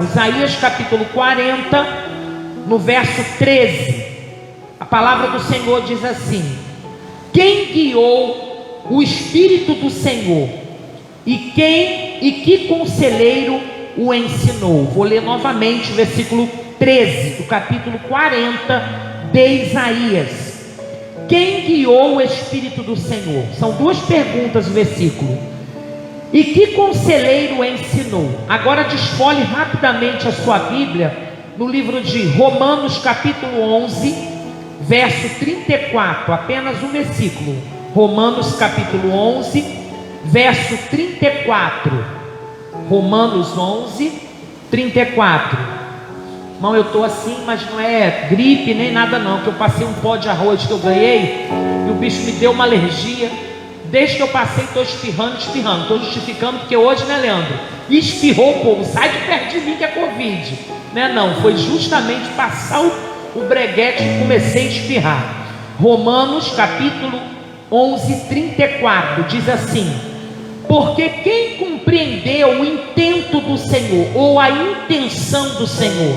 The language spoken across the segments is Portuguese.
Isaías capítulo 40, no verso 13. A palavra do Senhor diz assim: quem guiou o Espírito do Senhor e que conselheiro o ensinou? Vou ler novamente o versículo 13 do capítulo 40 de Isaías. Quem guiou o Espírito do Senhor? São duas perguntas no versículo. E que conselheiro o ensinou? Agora desfolhe rapidamente a sua Bíblia no livro de Romanos capítulo 11, verso 34, apenas um versículo. Romanos capítulo 11, verso 34. Romanos 11, 34. Irmão, eu estou assim, mas não é gripe nem nada não, que eu passei um pó de arroz que eu ganhei e o bicho me deu uma alergia. Desde que eu passei, estou espirrando, estou justificando, porque hoje, né, Leandro? Espirrou o povo, sai de perto de mim que é Covid, né? Não, foi justamente passar o breguete e comecei a espirrar. Romanos capítulo 11, 34, diz assim: porque quem compreendeu o intento do Senhor, ou a intenção do Senhor,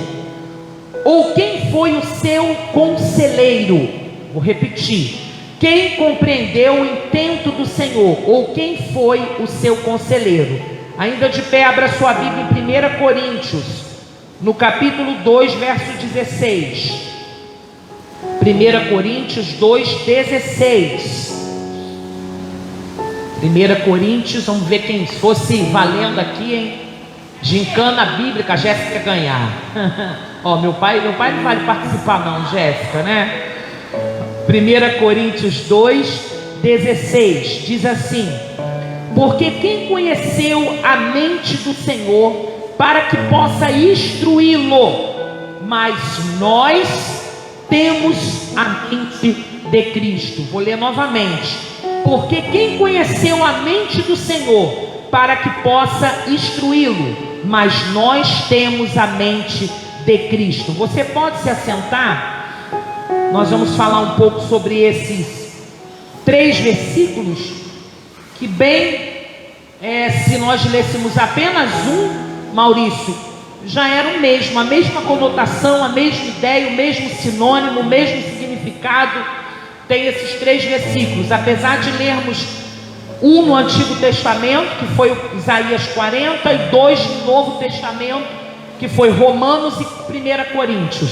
ou quem foi o seu conselheiro? Vou repetir: quem compreendeu o intento do Senhor, ou quem foi o seu conselheiro? Ainda de pé, abra sua Bíblia em 1 Coríntios, no capítulo 2, verso 16. 1 Coríntios 2, 16. 1 Coríntios, vamos ver quem fosse valendo aqui, hein? Gincana bíblica, a Jéssica quer ganhar. Ó, meu pai não vai participar não, Jéssica, né? 1 Coríntios 2, 16, diz assim: porque quem conheceu a mente do Senhor para que possa instruí-lo? Mas nós temos a mente de Cristo. Vou ler novamente: porque quem conheceu a mente do Senhor para que possa instruí-lo? Mas nós temos a mente de Cristo. Você pode se assentar? Nós vamos falar um pouco sobre esses 3 versículos, que se nós lêssemos apenas um, Maurício, já era a mesma conotação, a mesma ideia, o mesmo sinônimo, o mesmo significado. Tem esses 3 versículos, apesar de lermos um no Antigo Testamento, que foi Isaías 40, e 2 no Novo Testamento, que foi Romanos e 1 Coríntios.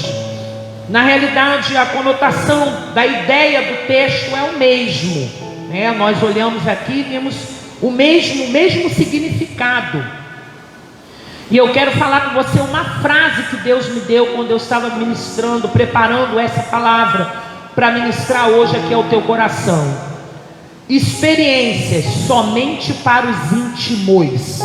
Na realidade, a conotação da ideia do texto é o mesmo, né? Nós olhamos aqui e vemos o mesmo significado. E eu quero falar com você uma frase que Deus me deu quando eu estava ministrando, preparando essa palavra para ministrar hoje aqui ao teu coração: experiências somente para os íntimos.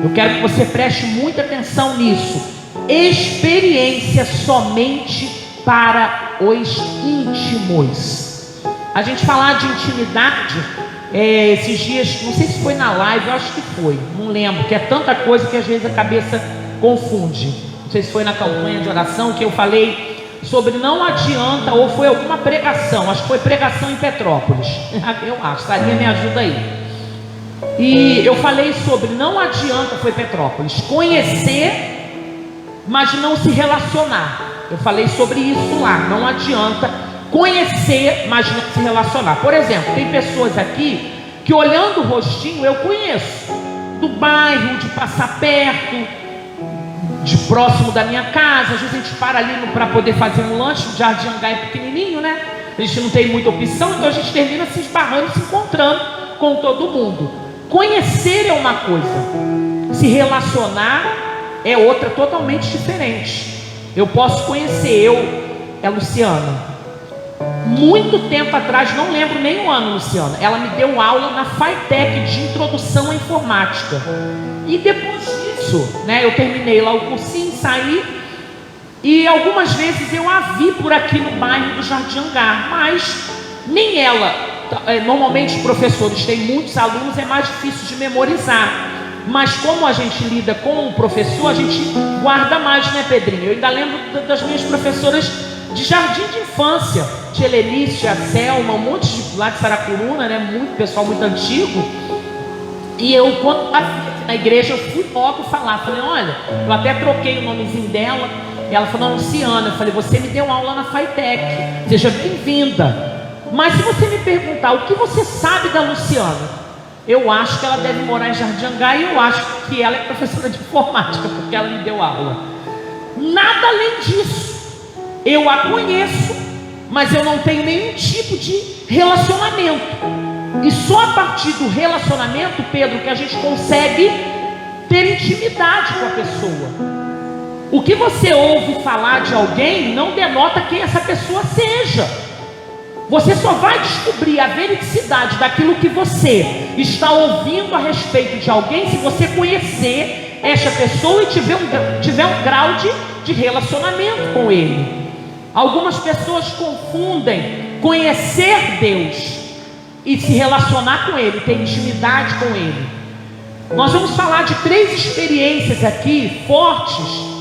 Eu quero que você preste muita atenção nisso. Experiência somente para os íntimos. A gente falar de intimidade, esses dias, não sei se foi na live, eu acho que foi, não lembro, que é tanta coisa que às vezes a cabeça confunde. Não sei se foi na campanha de oração que eu falei sobre não adianta, ou foi alguma pregação, acho que foi pregação em Petrópolis, eu acho, Sarinha me ajuda aí. E eu falei sobre não adianta, foi Petrópolis, conhecer, mas não se relacionar. Eu falei sobre isso lá. Não adianta conhecer, mas não se relacionar. Por exemplo, tem pessoas aqui que olhando o rostinho eu conheço, do bairro, de passar perto, de próximo da minha casa. Às vezes a gente para ali para poder fazer um lanche. O Jardim Angá é pequenininho, né? A gente não tem muita opção, então a gente termina se esbarrando, se encontrando com todo mundo. Conhecer é uma coisa, se relacionar é outra totalmente diferente. Eu posso conhecer, é Luciana, muito tempo atrás, não lembro nem o ano, Luciana, ela me deu aula na FATEC de introdução à informática. E depois disso, né, eu terminei lá o cursinho, saí, e algumas vezes eu a vi por aqui no bairro do Jardim Angá, mas nem ela. Normalmente os professores têm muitos alunos, é mais difícil de memorizar. Mas como a gente lida com o professor, a gente guarda mais, né, Pedrinho? Eu ainda lembro das minhas professoras de jardim de infância, tia Helenice, tia Selma, um monte lá de Saracuruna, né? Muito pessoal muito antigo. E eu, quando na igreja, eu fui logo falar. Falei, olha, eu até troquei o nomezinho dela. E ela falou, Luciana. Eu falei, você me deu aula na FATEC, seja bem-vinda. Mas se você me perguntar o que você sabe da Luciana, eu acho que ela deve morar em Jardim Angá, e eu acho que ela é professora de informática, porque ela me deu aula. Nada além disso. Eu a conheço, mas eu não tenho nenhum tipo de relacionamento. E só a partir do relacionamento, Pedro, que a gente consegue ter intimidade com a pessoa. O que você ouve falar de alguém não denota quem essa pessoa seja. Você só vai descobrir a veridicidade daquilo que você está ouvindo a respeito de alguém se você conhecer essa pessoa e tiver um grau de relacionamento com ele. Algumas pessoas confundem conhecer Deus e se relacionar com Ele, ter intimidade com Ele. Nós vamos falar de 3 experiências aqui, fortes,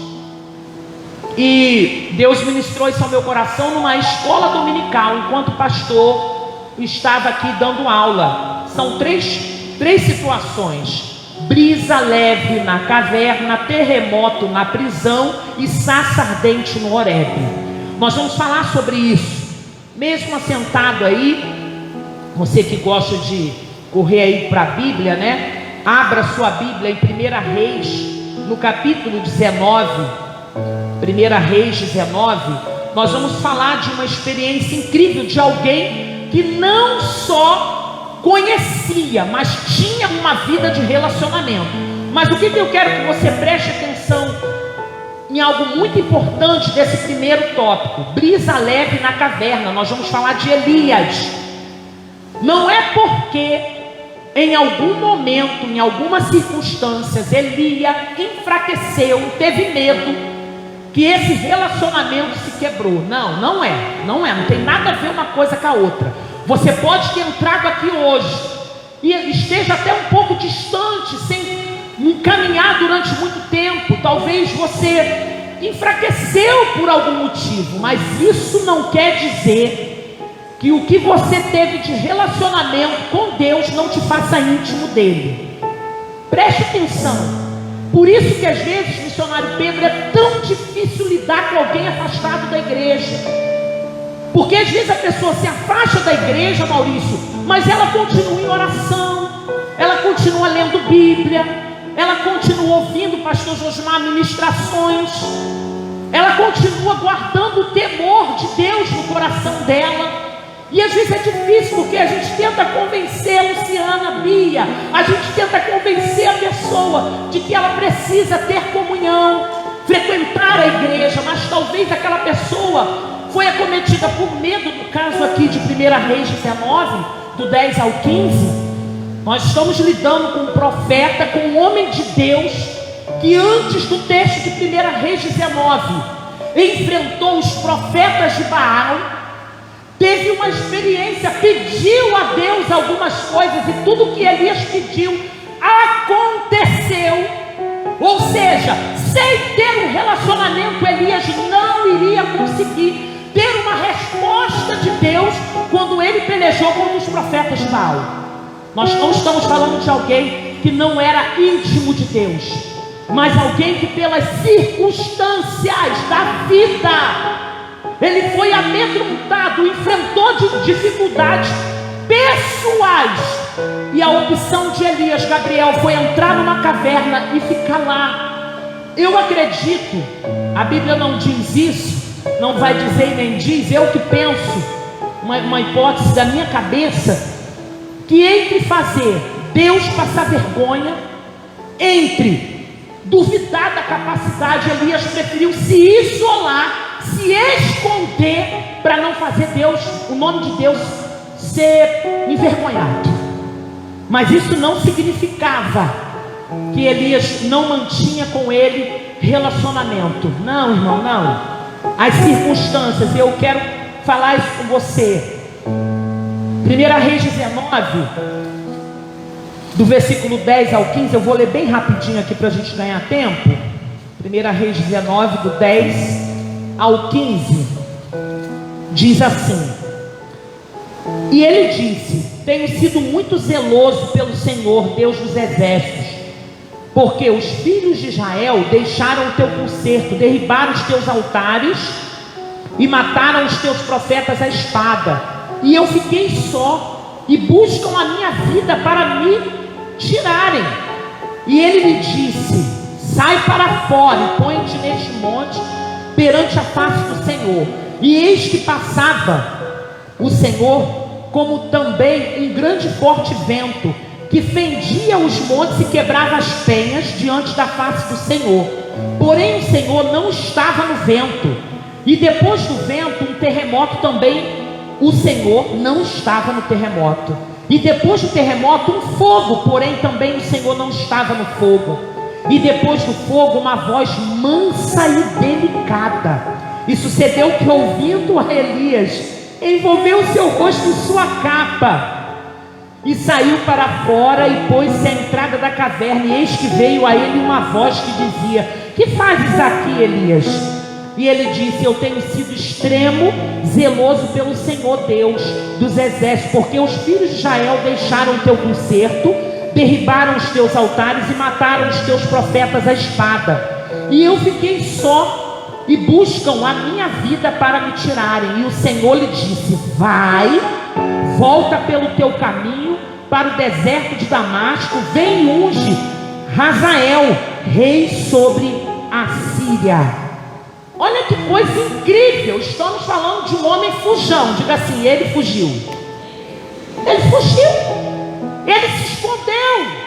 e Deus ministrou isso ao meu coração numa escola dominical, enquanto o pastor estava aqui dando aula. São três situações: brisa leve na caverna, terremoto na prisão e sarça ardente no Horebe. Nós vamos falar sobre isso. Mesmo assentado aí, você que gosta de correr aí para a Bíblia, né? Abra sua Bíblia em 1 Reis, no capítulo 19. 1 Reis 19. Nós vamos falar de uma experiência incrível de alguém que não só conhecia, mas tinha uma vida de relacionamento. Mas o que eu quero que você preste atenção em algo muito importante desse primeiro tópico: brisa leve na caverna. Nós vamos falar de Elias. Não é porque em algum momento, em algumas circunstâncias, Elias enfraqueceu, teve medo, que esse relacionamento se quebrou. Não tem nada a ver uma coisa com a outra. Você pode ter entrado aqui hoje e esteja até um pouco distante, sem caminhar durante muito tempo. Talvez você enfraqueceu por algum motivo, mas isso não quer dizer que o que você teve de relacionamento com Deus não te faça íntimo dele. Preste atenção. Por isso que às vezes, missionário Pedro, é tão difícil lidar com alguém afastado da igreja. Porque às vezes a pessoa se afasta da igreja, Maurício, mas ela continua em oração, ela continua lendo Bíblia, ela continua ouvindo o pastor Josmar ministrações, ela continua guardando o temor de Deus no coração dela. E às vezes é difícil, porque a gente tenta convencer a Luciana, a Bia, a gente tenta convencer a pessoa de que ela precisa ter comunhão, frequentar a igreja, mas talvez aquela pessoa foi acometida por medo. No caso aqui de 1 Reis 19, do 10 ao 15, nós estamos lidando com um profeta, com um homem de Deus, que antes do texto de 1 Reis 19, enfrentou os profetas de Baal, teve uma experiência, pediu a Deus algumas coisas, e tudo que Elias pediu aconteceu. Ou seja, sem ter um relacionamento, Elias não iria conseguir ter uma resposta de Deus quando ele pelejou com os profetas de Baal. Nós não estamos falando de alguém que não era íntimo de Deus, mas alguém que pelas circunstâncias da vida, ele foi amedrontado, enfrentou dificuldades pessoais, e a opção de Elias, Gabriel, foi entrar numa caverna e ficar lá. Eu acredito, a Bíblia não diz isso, não vai dizer e nem diz, eu que penso, uma hipótese da minha cabeça, que entre fazer Deus passar vergonha, entre duvidar da capacidade, Elias preferiu se isolar, se esconder, para não fazer Deus, o nome de Deus, ser envergonhado. Mas isso não significava que Elias não mantinha com ele relacionamento. Não, irmão, não. As circunstâncias, eu quero falar isso com você. 1 Reis 19, do versículo 10 ao 15, eu vou ler bem rapidinho aqui para a gente ganhar tempo. 1 Reis 19, do 10 ao 15, diz assim: e ele disse: tenho sido muito zeloso pelo Senhor, Deus dos exércitos, porque os filhos de Israel deixaram o teu concerto, derribaram os teus altares e mataram os teus profetas à espada, e eu fiquei só, e buscam a minha vida para me tirarem. E ele me disse: sai para fora e põe-te neste monte perante a face do Senhor. E eis que passava o Senhor, como também um grande forte vento, que fendia os montes e quebrava as penhas diante da face do Senhor. Porém o Senhor não estava no vento. E depois do vento, um terremoto também. O Senhor não estava no terremoto. E depois do terremoto, um fogo. Porém também o Senhor não estava no fogo. E depois do fogo, uma voz mansa e delicada. E sucedeu que, ouvindo a Elias, envolveu o seu rosto em sua capa e saiu para fora e pôs-se à entrada da caverna. E eis que veio a ele uma voz que dizia: que fazes aqui, Elias? E ele disse: eu tenho sido extremo zeloso pelo Senhor Deus dos exércitos, porque os filhos de Israel deixaram o teu concerto, derribaram os teus altares e mataram os teus profetas à espada. E eu fiquei só, e buscam a minha vida para me tirarem. E o Senhor lhe disse: vai, volta pelo teu caminho para o deserto de Damasco, vem e unge Hazael, rei sobre a Síria. Olha que coisa incrível, estamos falando de um homem fujão. Diga assim: ele fugiu. Ele fugiu, ele se escondeu.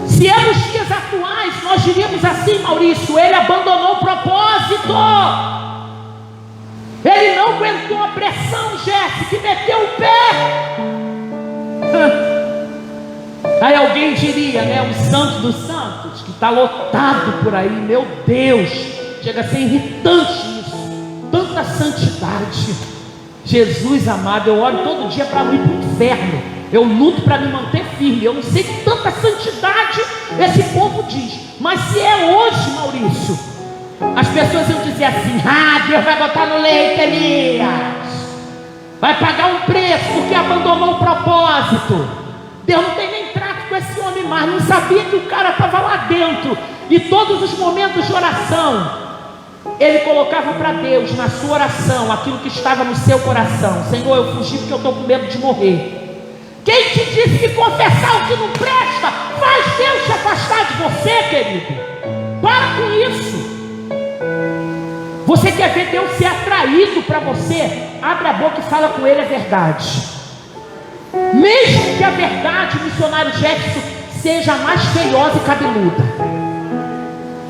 Se é nos dias atuais, nós diríamos assim, Maurício: ele abandonou o propósito. Ele não aguentou a pressão, Jéssica, e meteu o pé. Aí alguém diria, né, o santo dos santos, que está lotado por aí. Meu Deus, chega a ser irritante isso, tanta santidade. Jesus amado, eu oro todo dia para não ir para o inferno, eu luto para me manter firme. Eu não sei que tanta santidade esse povo diz, mas se é hoje, Maurício, as pessoas iam dizer assim: ah, Deus vai botar no leite, Elias, vai pagar um preço porque abandonou o propósito. Deus não tem nem trato com esse homem mais. Não sabia que o cara estava lá dentro. E todos os momentos de oração, ele colocava para Deus, na sua oração, aquilo que estava no seu coração. Senhor, eu fugi porque eu estou com medo de morrer. Quem te disse que confessar o que não presta faz Deus te afastar de você, querido? Para com isso. Você quer ver Deus ser atraído para você? Abre a boca e fala com ele a verdade. Mesmo que a verdade, missionário Jefferson, seja mais feiosa e cabeluda,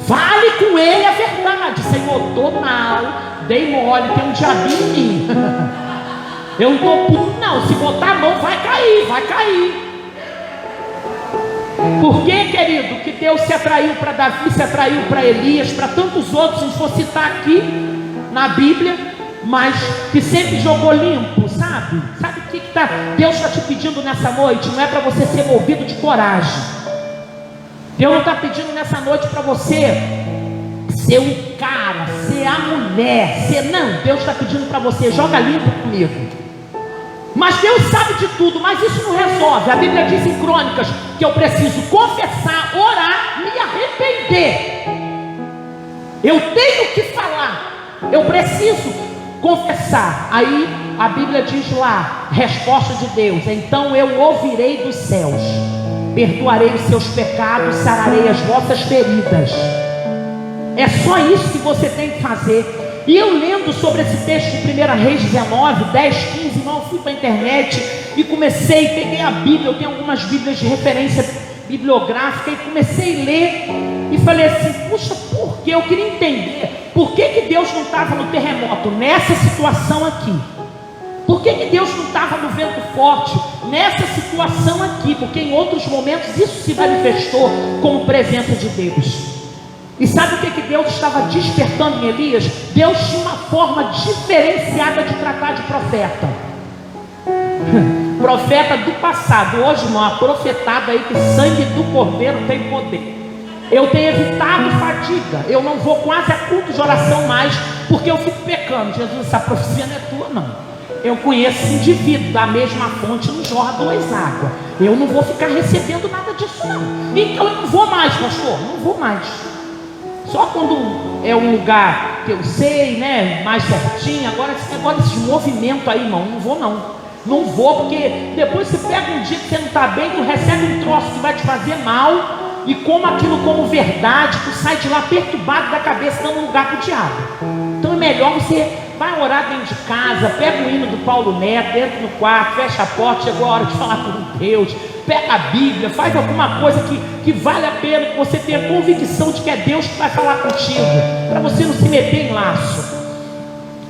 fale com ele a verdade. Senhor, estou mal, dei mole, tem um diabinho em mim. Eu não estou puto não, se botar a mão vai cair, vai cair. Por que, querido, que Deus se atraiu para Davi, se atraiu para Elias, para tantos outros, não vou citar aqui na Bíblia, mas que sempre jogou limpo, sabe? Sabe o que Deus está te pedindo nessa noite? Não é para você ser movido de coragem. Deus não está pedindo nessa noite para você ser o cara, ser a mulher, ser... Não, Deus está pedindo para você: joga limpo comigo. Mas Deus sabe de tudo, mas isso não resolve. A Bíblia diz em Crônicas que eu preciso confessar, orar, me arrepender. Eu tenho que falar, eu preciso confessar. Aí a Bíblia diz lá, resposta de Deus: então eu ouvirei dos céus, perdoarei os seus pecados, sararei as vossas feridas. É só isso que você tem que fazer. E eu lendo sobre esse texto de 1 Reis 19, 10, 15, irmão, fui para a internet e comecei, peguei a Bíblia, eu tenho algumas Bíblias de referência bibliográfica, e comecei a ler e falei assim: puxa, por que? Eu queria entender por que Deus não estava no terremoto, nessa situação aqui. Por que Deus não estava no vento forte, nessa situação aqui? Porque em outros momentos isso se manifestou como presença de Deus. E sabe o que Deus estava despertando em Elias? Deus tinha uma forma diferenciada de tratar de profeta. Profeta do passado. Hoje, irmão, a profetada aí que sangue do cordeiro tem poder. Eu tenho evitado fadiga. Eu não vou quase a culto de oração mais, porque eu fico pecando. Jesus, essa profecia não é tua, não. Eu conheço esse indivíduo, da mesma fonte não jorra duas águas. Eu não vou ficar recebendo nada disso não. Então eu não vou mais, pastor, não vou mais. Só quando é um lugar que eu sei, né, mais certinho. Agora esse movimento aí, irmão, não vou não. Não vou, porque depois você pega um dia que você não está bem, tu recebe um troço que vai te fazer mal, e como aquilo como verdade, tu sai de lá perturbado da cabeça, dando lugar para o diabo. Então é melhor você vai orar dentro de casa, pega o hino do Paulo Neto, entra no quarto, fecha a porta, chegou a hora de falar com Deus, pega a Bíblia, faz alguma coisa que vale a pena, que você tenha convicção de que é Deus que vai falar contigo, para você não se meter em laço.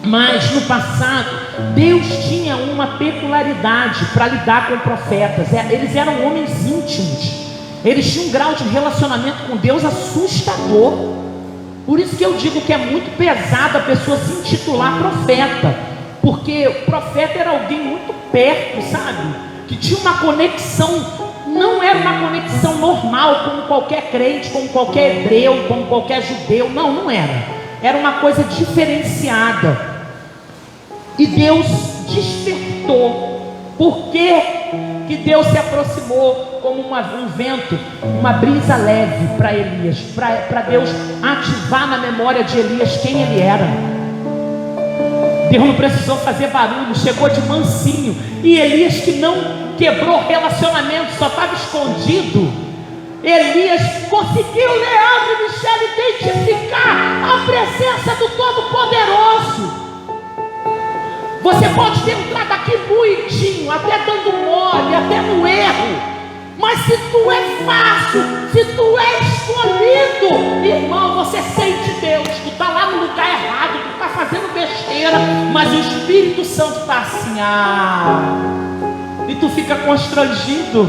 Mas no passado, Deus tinha uma peculiaridade para lidar com profetas. Eles eram homens íntimos. Eles tinham um grau de relacionamento com Deus assustador. Por isso que eu digo que é muito pesado a pessoa se intitular profeta. Porque o profeta era alguém muito perto, sabe? Que tinha uma conexão, não era uma conexão normal, como qualquer crente, como qualquer hebreu, como qualquer judeu. Não, não era. Era uma coisa diferenciada. E Deus despertou. Por que Deus se aproximou como um vento, uma brisa leve para Elias? Para Deus ativar na memória de Elias quem ele era. Deus não precisou fazer barulho, chegou de mansinho. E Elias, que não quebrou relacionamento, só estava escondido, Elias conseguiu, Leandro e Michele, identificar a presença do Todo-Poderoso. Você pode ter entrado aqui bonitinho, até dando mole, até no erro, mas se tu é fácil, se tu é escolhido, irmão, você sente Deus. Tu está lá no lugar errado, tu está fazendo besteira, mas o Espírito Santo está assim, e tu fica constrangido.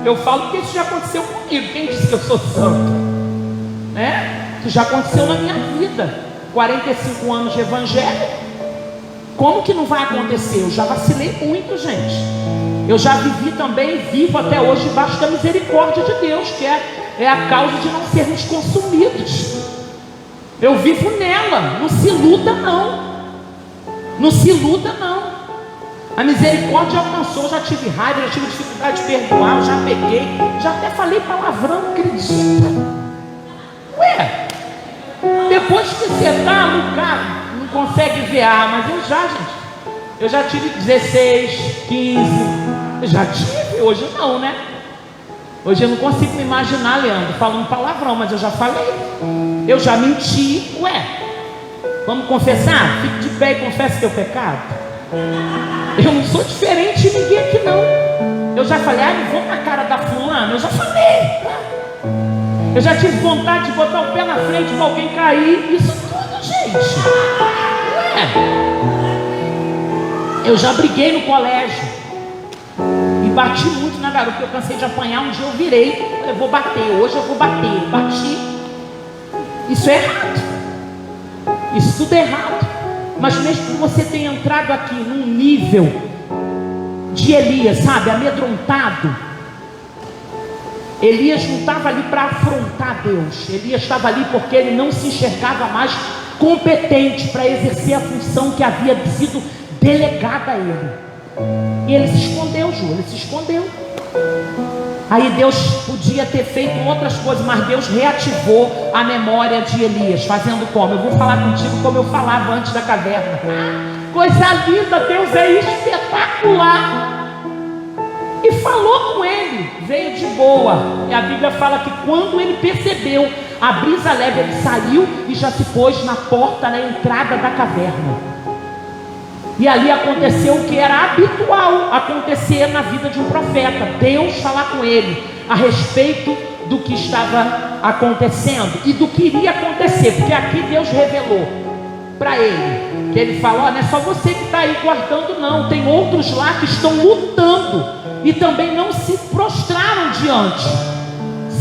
Eu falo que isso já aconteceu comigo. Quem disse que eu sou santo? Isso já aconteceu na minha vida. 45 anos de evangelho. Como que não vai acontecer? Eu já vacilei muito, gente. Eu já vivi também, vivo até hoje debaixo da misericórdia de Deus, que é a causa de não sermos consumidos. Eu vivo nela. Não se iluda não. Não se iluda não. A misericórdia alcançou. Já tive raiva, já tive dificuldade de perdoar, já peguei, já até falei palavrão, acredita? Ué, depois que você está no carro, consegue ver, mas eu já tive 16, 15, eu já tive, hoje não, né? Hoje eu não consigo me imaginar, Leandro, falando palavrão, mas eu já falei, eu já menti. Vamos confessar? Fique de pé e confesse teu pecado. Eu não sou diferente de ninguém aqui não. Eu já falei, não vou na cara da fulana, eu já falei. Eu já tive vontade de botar o pé na frente para alguém cair, isso tudo, gente. Eu já briguei no colégio e bati muito na garota, porque eu cansei de apanhar. Um dia eu virei, eu vou bater, hoje eu vou bater. Bati. Isso é errado. Isso tudo é errado. Mas mesmo que você tenha entrado aqui num nível de Elias, sabe, amedrontado, Elias não estava ali para afrontar Deus. Elias estava ali porque ele não se enxergava mais competente para exercer a função que havia sido delegada a ele. E ele se escondeu, Ju, ele se escondeu. Aí Deus podia ter feito outras coisas, mas Deus reativou a memória de Elias, fazendo como? Eu vou falar contigo como eu falava antes da caverna. Coisa linda, Deus é espetacular. E falou com ele, veio de boa. E a Bíblia fala que quando ele percebeu a brisa leve, ele saiu e já se pôs na porta, na entrada da caverna. E ali aconteceu o que era habitual acontecer na vida de um profeta: Deus falar com ele a respeito do que estava acontecendo e do que iria acontecer. Porque aqui Deus revelou para ele, que ele falou: não é só você que está aí guardando não, tem outros lá que estão lutando e também não se prostraram diante.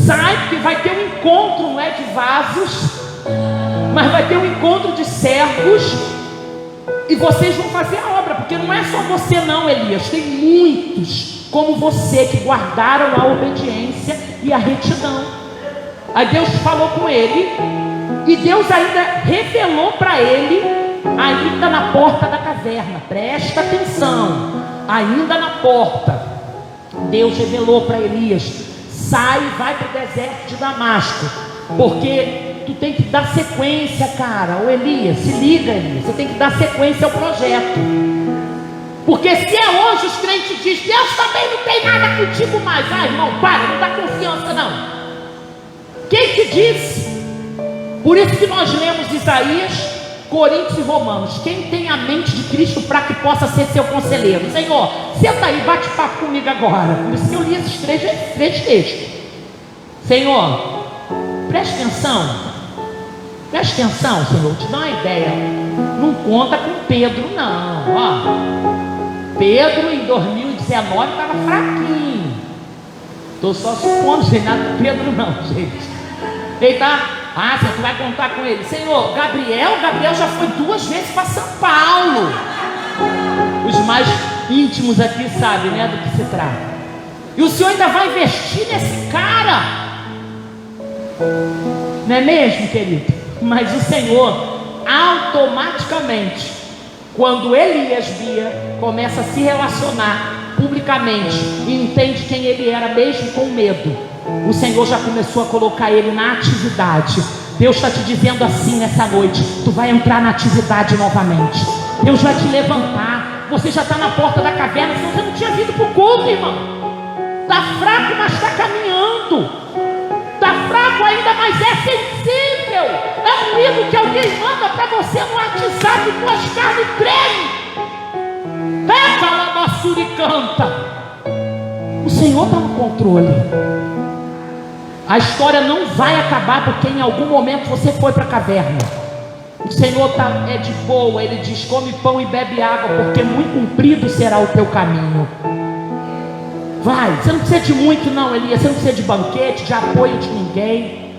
Sai que vai ter um encontro, não é de vasos, mas vai ter um encontro de servos, e vocês vão fazer a obra, porque não é só você não, Elias, tem muitos como você que guardaram a obediência e a retidão. Aí Deus falou com ele, e Deus ainda revelou para ele, ainda na porta da caverna. caverna. Presta atenção. Ainda na porta, Deus revelou para Elias: sai e vai para o deserto de Damasco, porque tu tem que dar sequência, cara. Ô Elias, se liga, Elias, você tem que dar sequência ao projeto. Porque se é hoje os crentes dizem: Deus também não tem nada contigo mais. Ah, irmão, para, não dá confiança não. Quem te disse? Por isso que nós lemos Isaías, Coríntios e Romanos. Quem tem a mente de Cristo para que possa ser seu conselheiro? Senhor, senta aí, bate papo comigo agora. Por isso que eu li esses três textos. Senhor, preste atenção, Senhor, te dá uma ideia. Não conta com Pedro não. Ó, Pedro em 2019 estava fraquinho. Estou só supondo, sem nada com Pedro não, gente. Ele tá, você vai contar com ele. Senhor, Gabriel já foi 2 vezes para São Paulo. Os mais íntimos aqui sabem, né, do que se trata. E o Senhor ainda vai investir nesse cara. Não é mesmo, querido? Mas o Senhor, automaticamente, quando Elias começa a se relacionar publicamente e entende quem ele era, mesmo com medo, o Senhor já começou a colocar ele na atividade. Deus está te dizendo assim nessa noite: tu vai entrar na atividade novamente. Deus vai te levantar. Você já está na porta da caverna, senão você não tinha vindo para o culto, irmão. Está fraco, mas está caminhando. Está fraco ainda, mas é sensível. É um livro que alguém manda para você no WhatsApp, tuas carnes tremem. Pega lá na suricanta. O Senhor está no controle. A história não vai acabar porque em algum momento você foi para a caverna. O Senhor é de boa. Ele diz: come pão e bebe água, porque muito comprido será o teu caminho. Vai, você não precisa de muito não, Elias. Você não precisa de banquete, de apoio de ninguém.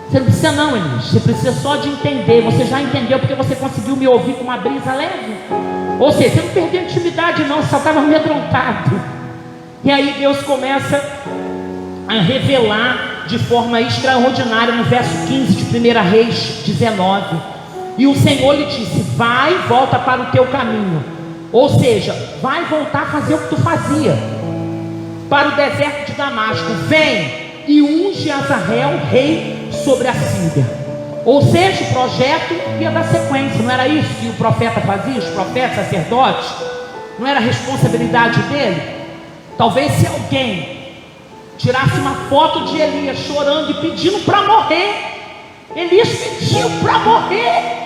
Você não precisa não, Elias. Você precisa só de entender. Você já entendeu porque você conseguiu me ouvir com uma brisa leve. Ou seja, você não perdeu intimidade não, você só estava amedrontado. E aí Deus começa a revelar de forma extraordinária no verso 15 de 1 Reis 19. E o Senhor lhe disse: vai, volta para o teu caminho. Ou seja, vai voltar a fazer o que tu fazia, para o deserto de Damasco. Vem e unge Azael rei sobre a Síria. Ou seja, o projeto ia dar sequência. Não era isso que o profeta fazia? Os profetas, sacerdotes? Não era responsabilidade dele? Talvez se alguém tirasse uma foto de Elias chorando e pedindo para morrer, Elias pediu para morrer,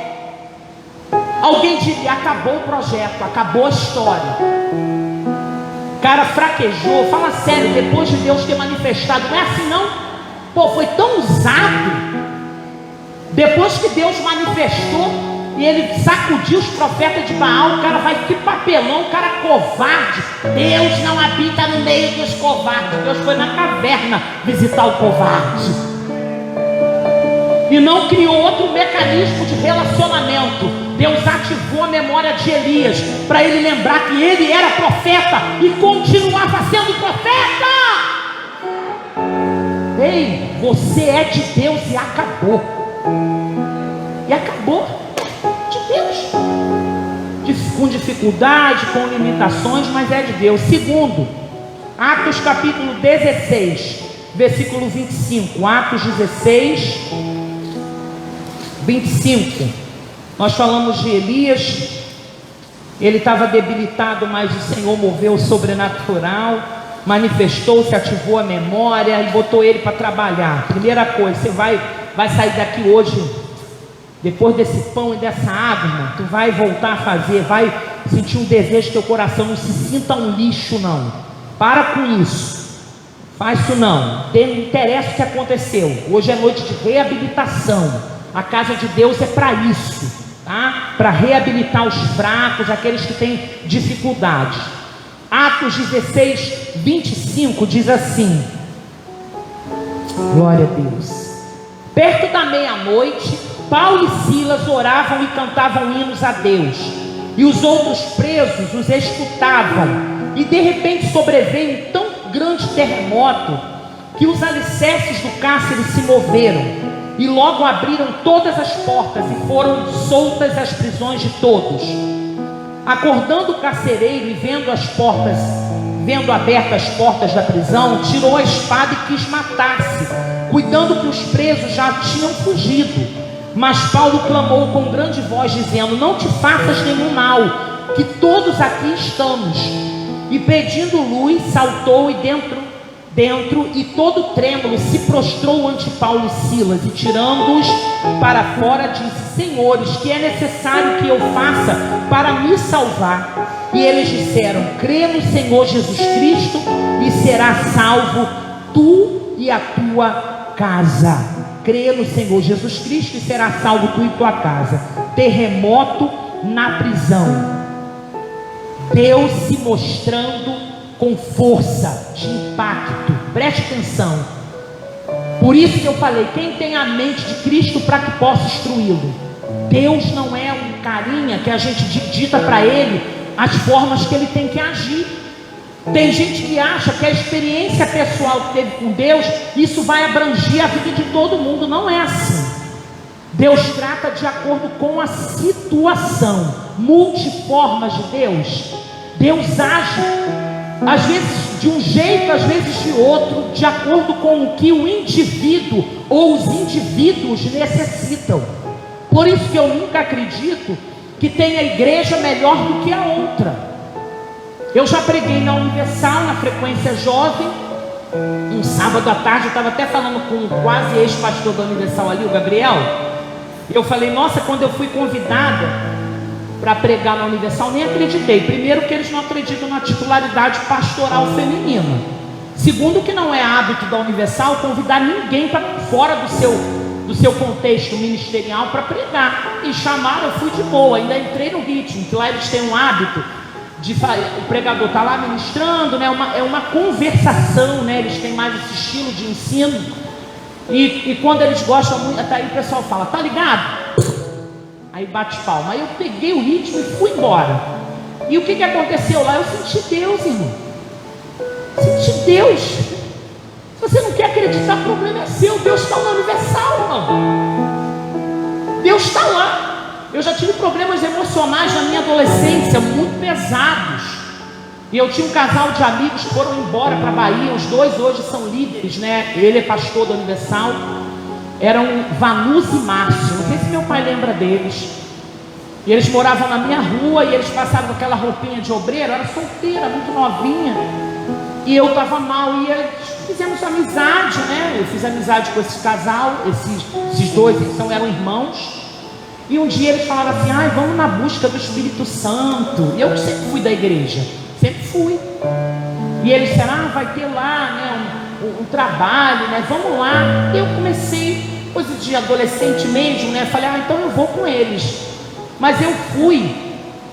alguém diria: acabou o projeto, acabou a história. O cara fraquejou. Fala sério, depois de Deus ter manifestado, não é assim não? Pô, foi tão usado. Depois que Deus manifestou e ele sacudiu os profetas de Baal, o cara vai, que papelão, o cara covarde. Deus não habita no meio dos covardes. Deus foi na caverna visitar o covarde e não criou outro mecanismo de relacionamento. Deus ativou a memória de Elias para ele lembrar que ele era profeta e continuava sendo profeta. Ei, você é de Deus e acabou. E acabou. De Deus, com dificuldade, com limitações, mas é de Deus. Segundo, Atos capítulo 16, versículo 25. Atos 16, 25. Nós falamos de Elias. Ele estava debilitado, mas o Senhor moveu o sobrenatural, manifestou-se, ativou a memória e botou ele para trabalhar. Primeira coisa, você vai sair daqui hoje, depois desse pão e dessa água, irmão, tu vai voltar a fazer, vai sentir um desejo no teu coração. Não se sinta um lixo não. Para com isso. Faz isso não. Não interessa o que aconteceu. Hoje é noite de reabilitação. A casa de Deus é para isso, tá? Para reabilitar os fracos, aqueles que têm dificuldades. Atos 16, 25 diz assim: glória a Deus. Perto da meia-noite, Paulo e Silas oravam e cantavam hinos a Deus, e os outros presos os escutavam. E de repente sobreveio um tão grande terremoto que os alicerces do cárcere se moveram, e logo abriram todas as portas e foram soltas as prisões de todos. Acordando o carcereiro e vendo abertas as portas da prisão, tirou a espada e quis matar-se, cuidando que os presos já tinham fugido. Mas Paulo clamou com grande voz, dizendo: não te faças nenhum mal, que todos aqui estamos. E pedindo luz, saltou e dentro e todo trêmulo se prostrou ante Paulo e Silas, e tirando-os para fora disse: senhores, que é necessário que eu faça para me salvar? E eles disseram: crê no Senhor Jesus Cristo e serás salvo tu e a tua casa. Crê no Senhor Jesus Cristo e serás salvo tu e tua casa. Terremoto na prisão. Deus se mostrando com força de impacto. Preste atenção. Por isso que eu falei: quem tem a mente de Cristo para que possa instruí-lo? Deus não é um carinha que a gente dita para ele as formas que ele tem que agir. Tem gente que acha que a experiência pessoal que teve com Deus, isso vai abranger a vida de todo mundo. Não é assim. Deus trata de acordo com a situação. Multiformas de Deus. Deus age às vezes de um jeito, às vezes de outro, de acordo com o que o indivíduo ou os indivíduos necessitam. Por isso que eu nunca acredito que tenha igreja melhor do que a outra. Eu já preguei na Universal, na frequência jovem, um sábado à tarde. Eu estava até falando com o quase ex-pastor da Universal ali, o Gabriel. Eu falei: nossa, quando eu fui convidada para pregar na Universal, nem acreditei. Primeiro, que eles não acreditam na titularidade pastoral feminina. Segundo, que não é hábito da Universal convidar ninguém para fora do seu contexto ministerial para pregar. E chamaram, eu fui de boa, ainda entrei no ritmo, que lá eles têm um hábito de o pregador está lá ministrando, né? É uma conversação, né? Eles têm mais esse estilo de ensino. E quando eles gostam muito, até aí o pessoal fala: tá ligado? Aí bate palma. Aí eu peguei o ritmo e fui embora. E o que aconteceu lá? Eu senti Deus, irmão. Senti Deus. Se você não quer acreditar, o problema é seu. Deus está na Universal, irmão. Deus está lá. Eu já tive problemas emocionais na minha adolescência muito pesados. E eu tinha um casal de amigos que foram embora para a Bahia. Os dois hoje são líderes, né? Ele é pastor da Universal. Eram Vanus e Márcio. Não sei se meu pai lembra deles. E eles moravam na minha rua. E eles passavam aquela roupinha de obreiro. Eu era solteira, muito novinha. E eu estava mal. E fizemos amizade, né? Eu fiz amizade com esse casal. Esses dois eram irmãos. E um dia eles falaram assim: ai, vamos na busca do Espírito Santo. E eu sempre fui da igreja. Sempre fui. E eles disseram: vai ter lá, né, um trabalho, né? Vamos lá. E eu comecei, coisa de adolescente mesmo, né? Falei: então eu vou com eles. Mas eu fui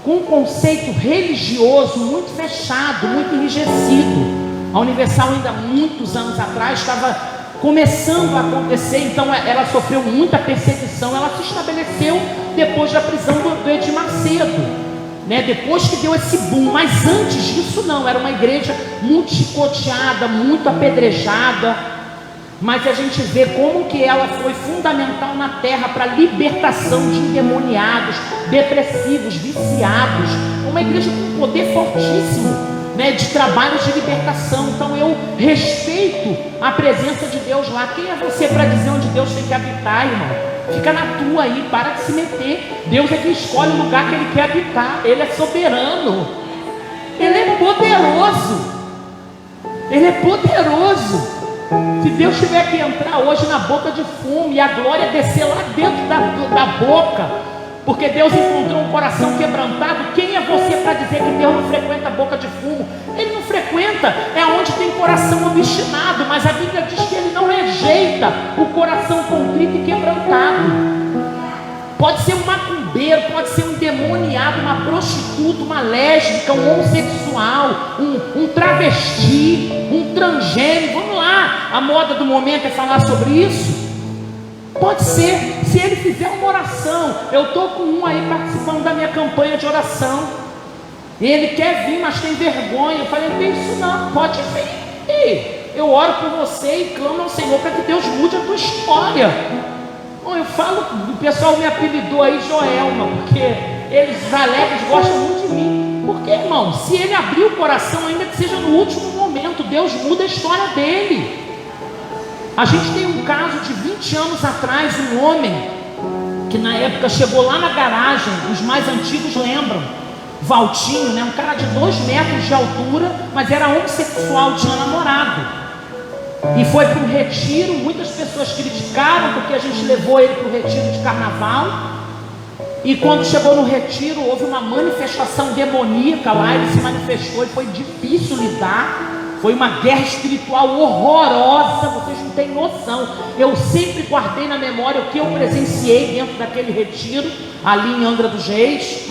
com um conceito religioso muito fechado, muito enrijecido. A Universal, ainda muitos anos atrás, estava começando a acontecer. Então ela sofreu muita perseguição. Ela se estabeleceu depois da prisão do Edir Macedo, né? Depois que deu esse boom. Mas antes disso não, era uma igreja muito chicoteada, muito apedrejada. Mas a gente vê como que ela foi fundamental na terra para a libertação de endemoniados, depressivos, viciados. Uma igreja com um poder fortíssimo, né, de trabalhos de libertação. Então eu respeito a presença de Deus lá. Quem é você para dizer onde Deus tem que habitar, irmão? Fica na tua aí, para de se meter. Deus é que escolhe o lugar que Ele quer habitar. Ele é soberano. Ele é poderoso. Ele é poderoso. Se Deus tiver que entrar hoje na boca de fumo e a glória descer lá dentro da boca, porque Deus encontrou um coração quebrantado, quem é você para dizer que Deus não frequenta a boca de fumo? Ele não frequenta, é onde tem coração obstinado. Mas a Bíblia diz que Ele não rejeita o coração contrito e quebrantado. Pode ser um macumbeiro, pode ser um endemoniado, uma prostituta, uma lésbica, um homossexual, um travesti, um transgênero. Vamos lá, a moda do momento é falar sobre isso. Pode ser, se ele fizer uma oração. Eu estou com um aí participando da minha campanha de oração. Ele quer vir, mas tem vergonha. Eu falei: não tem isso não, pode vir. Eu oro por você e clamo ao Senhor para que Deus mude a tua história. Bom, eu falo, o pessoal me apelidou aí Joelma, porque Eles alegres gostam muito de mim. Porque, irmão, se ele abrir o coração, ainda que seja no último momento, Deus muda a história dele. A gente tem um caso de 20 anos atrás, um homem que na época chegou lá na garagem, os mais antigos lembram, Valtinho, né? Um cara de 2 metros de altura, mas era homossexual, tinha namorado. E foi para um retiro. Muitas pessoas criticaram porque a gente levou ele para o retiro de carnaval. E quando chegou no retiro, houve uma manifestação demoníaca lá. Ele se manifestou e foi difícil lidar. Foi uma guerra espiritual horrorosa, vocês não têm noção. Eu sempre guardei na memória o que eu presenciei dentro daquele retiro, ali em Angra dos Reis.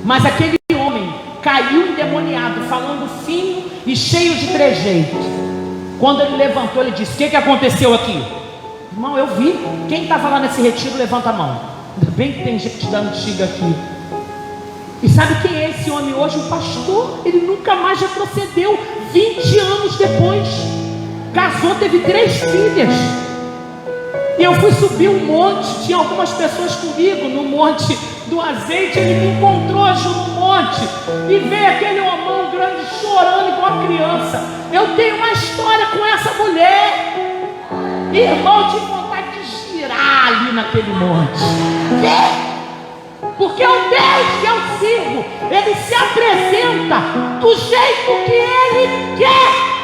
Mas aquele homem caiu endemoniado, falando fino e cheio de trejeito. Quando ele levantou, ele disse: o que aconteceu aqui? Irmão, eu vi. Quem estava lá nesse retiro, levanta a mão. Ainda bem que tem gente da antiga aqui. E sabe quem é esse homem hoje? O pastor. Ele nunca mais retrocedeu. 20 anos depois, casou, teve 3 filhas. E eu fui subir um monte, tinha algumas pessoas comigo no monte do azeite. Ele me encontrou no monte e veio aquele homão grande chorando igual a criança. Eu tenho uma história com essa mulher, irmão, eu tive vontade de girar ali naquele monte. Porque o Deus que eu sirvo, ele se apresenta do jeito que ele quer.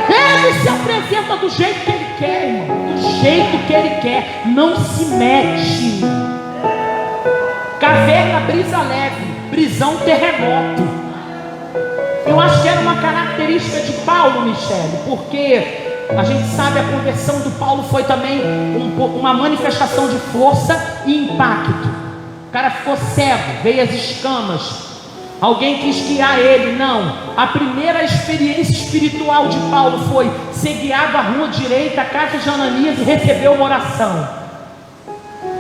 Ele se apresenta do jeito que ele quer, irmão. Do jeito que ele quer. Não se mete. Caverna, brisa leve. Brisão, terremoto. Eu acho que era uma característica de Paulo, Michele. Porque a gente sabe, a conversão do Paulo foi também uma manifestação de força e impacto. O cara ficou cego, veio as escamas. Alguém quis guiar ele. Não, a primeira experiência espiritual de Paulo foi ser guiado à rua direita, à casa de Ananias, e receber uma oração.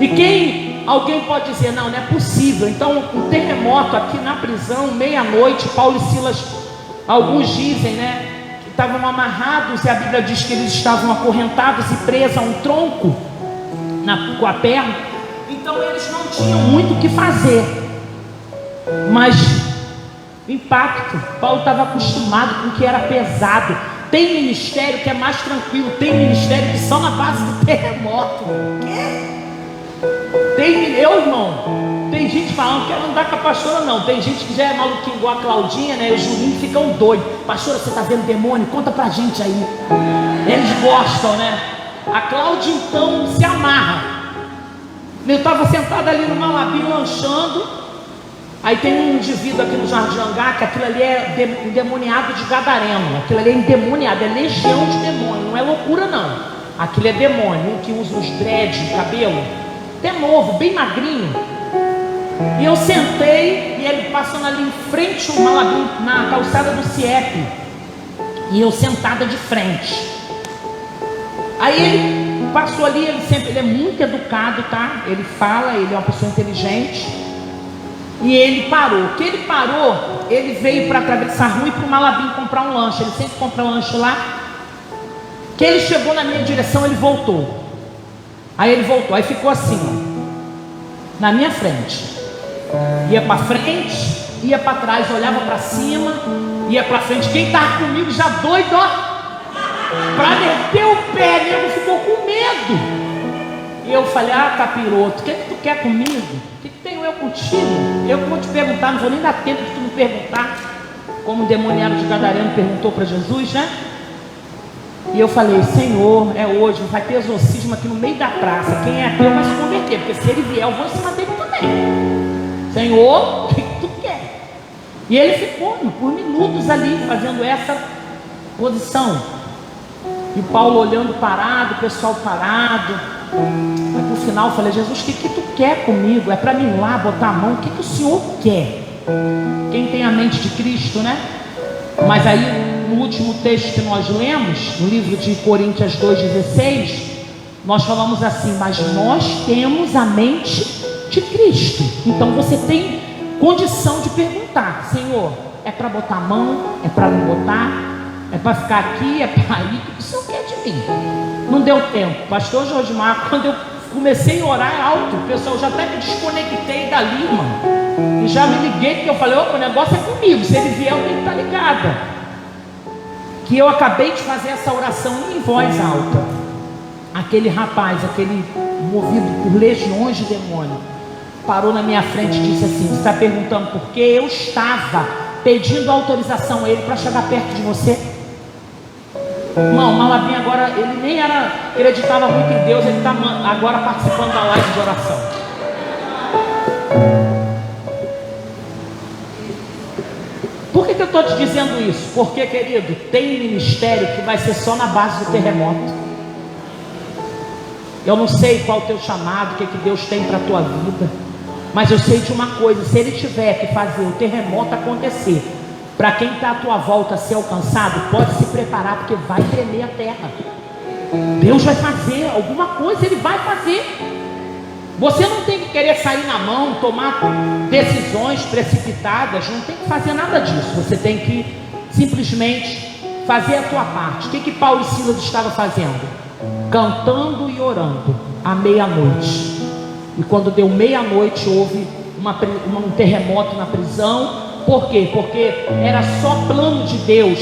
E alguém pode dizer: não, não é possível. Então, um terremoto aqui na prisão, meia-noite, Paulo e Silas, alguns dizem, né, que estavam amarrados, e a Bíblia diz que eles estavam acorrentados e presos a um tronco com a perna. Então eles não tinham muito o que fazer. Mas impacto. Paulo estava acostumado com o que era pesado. Tem ministério que é mais tranquilo. Tem ministério que só na base do terremoto. Irmão, tem gente falando que não dá com a pastora, não. Tem gente que já é maluquinho igual a Claudinha, né? Os juninhos ficam doidos. Pastora, você está vendo demônio? Conta pra gente aí. Eles gostam, né? A Cláudia então se amarra. Eu estava sentado ali no Malabim lanchando. Aí tem um indivíduo aqui no Jardim Angá, que aquilo ali é endemoniado de gadareno. Aquilo ali é endemoniado, é legião de demônio. Não é loucura, não. Aquilo é demônio. Um que usa os dreads no cabelo, até novo, bem magrinho. E eu sentei, e ele passando ali em frente ao Malabim, na calçada do CIEP, e eu sentada de frente. Aí ele passou ali, ele é muito educado, tá? Ele fala, ele é uma pessoa inteligente. E ele parou. Que ele parou, ele veio para atravessar a rua e para o Malabim comprar um lanche. Ele sempre compra um lanche lá. Que ele chegou na minha direção, ele voltou. Aí ele voltou, aí ficou assim, ó, na minha frente. Ia para frente, ia para trás, olhava para cima, ia para frente. Quem estava comigo já doido, ó, para meter o pé mesmo, ficou com medo. E eu falei: ah, capiroto, o que tu quer comigo? O que tenho eu contigo? Eu que vou te perguntar, não vou nem dar tempo de tu me perguntar. Como o demoniado de Gadareno perguntou para Jesus, né? E eu falei: Senhor, é hoje, vai ter exorcismo aqui no meio da praça. Quem é ateu vai se converter, porque se ele vier, eu vou em cima dele também. Senhor, o que tu quer? E ele ficou por minutos ali, fazendo essa posição. E Paulo olhando parado, o pessoal parado. Mas no final eu falei: Jesus, o que tu quer comigo? É para mim ir lá botar a mão? O que o Senhor quer? Quem tem a mente de Cristo, né? Mas aí no último texto que nós lemos, no livro de Coríntios 2,16, nós falamos assim: mas nós temos a mente de Cristo. Então você tem condição de perguntar: Senhor, é para botar a mão? É para não botar? É para ficar aqui? É para ir? O que o Senhor quer de mim? Não deu tempo. Pastor Josmar, quando eu comecei a orar alto, pessoal, já até me desconectei dali, mano. E já me liguei, que eu falei, opa, o negócio é comigo, se ele vier eu tenho que estar ligada. Que eu acabei de fazer essa oração em voz alta. Aquele rapaz, aquele movido por legiões de demônio, parou na minha frente e disse assim: você está perguntando por quê? Eu estava pedindo autorização a ele para chegar perto de você. Irmão, Malabim agora, ele nem acreditava muito em Deus, ele está agora participando da live de oração. Por que eu estou te dizendo isso? Porque, querido, tem ministério que vai ser só na base do terremoto. Eu não sei qual o teu chamado, o que Deus tem para a tua vida, mas eu sei de uma coisa: se Ele tiver que fazer o terremoto acontecer, para quem está à tua volta ser alcançado, pode se preparar, porque vai tremer a terra. Deus vai fazer alguma coisa, Ele vai fazer. Você não tem que querer sair na mão, tomar decisões precipitadas, não tem que fazer nada disso. Você tem que simplesmente fazer a tua parte. O que Paulo e Silas estavam fazendo? Cantando e orando à meia-noite. E quando deu meia-noite, houve um terremoto na prisão. Por quê? Porque era só plano de Deus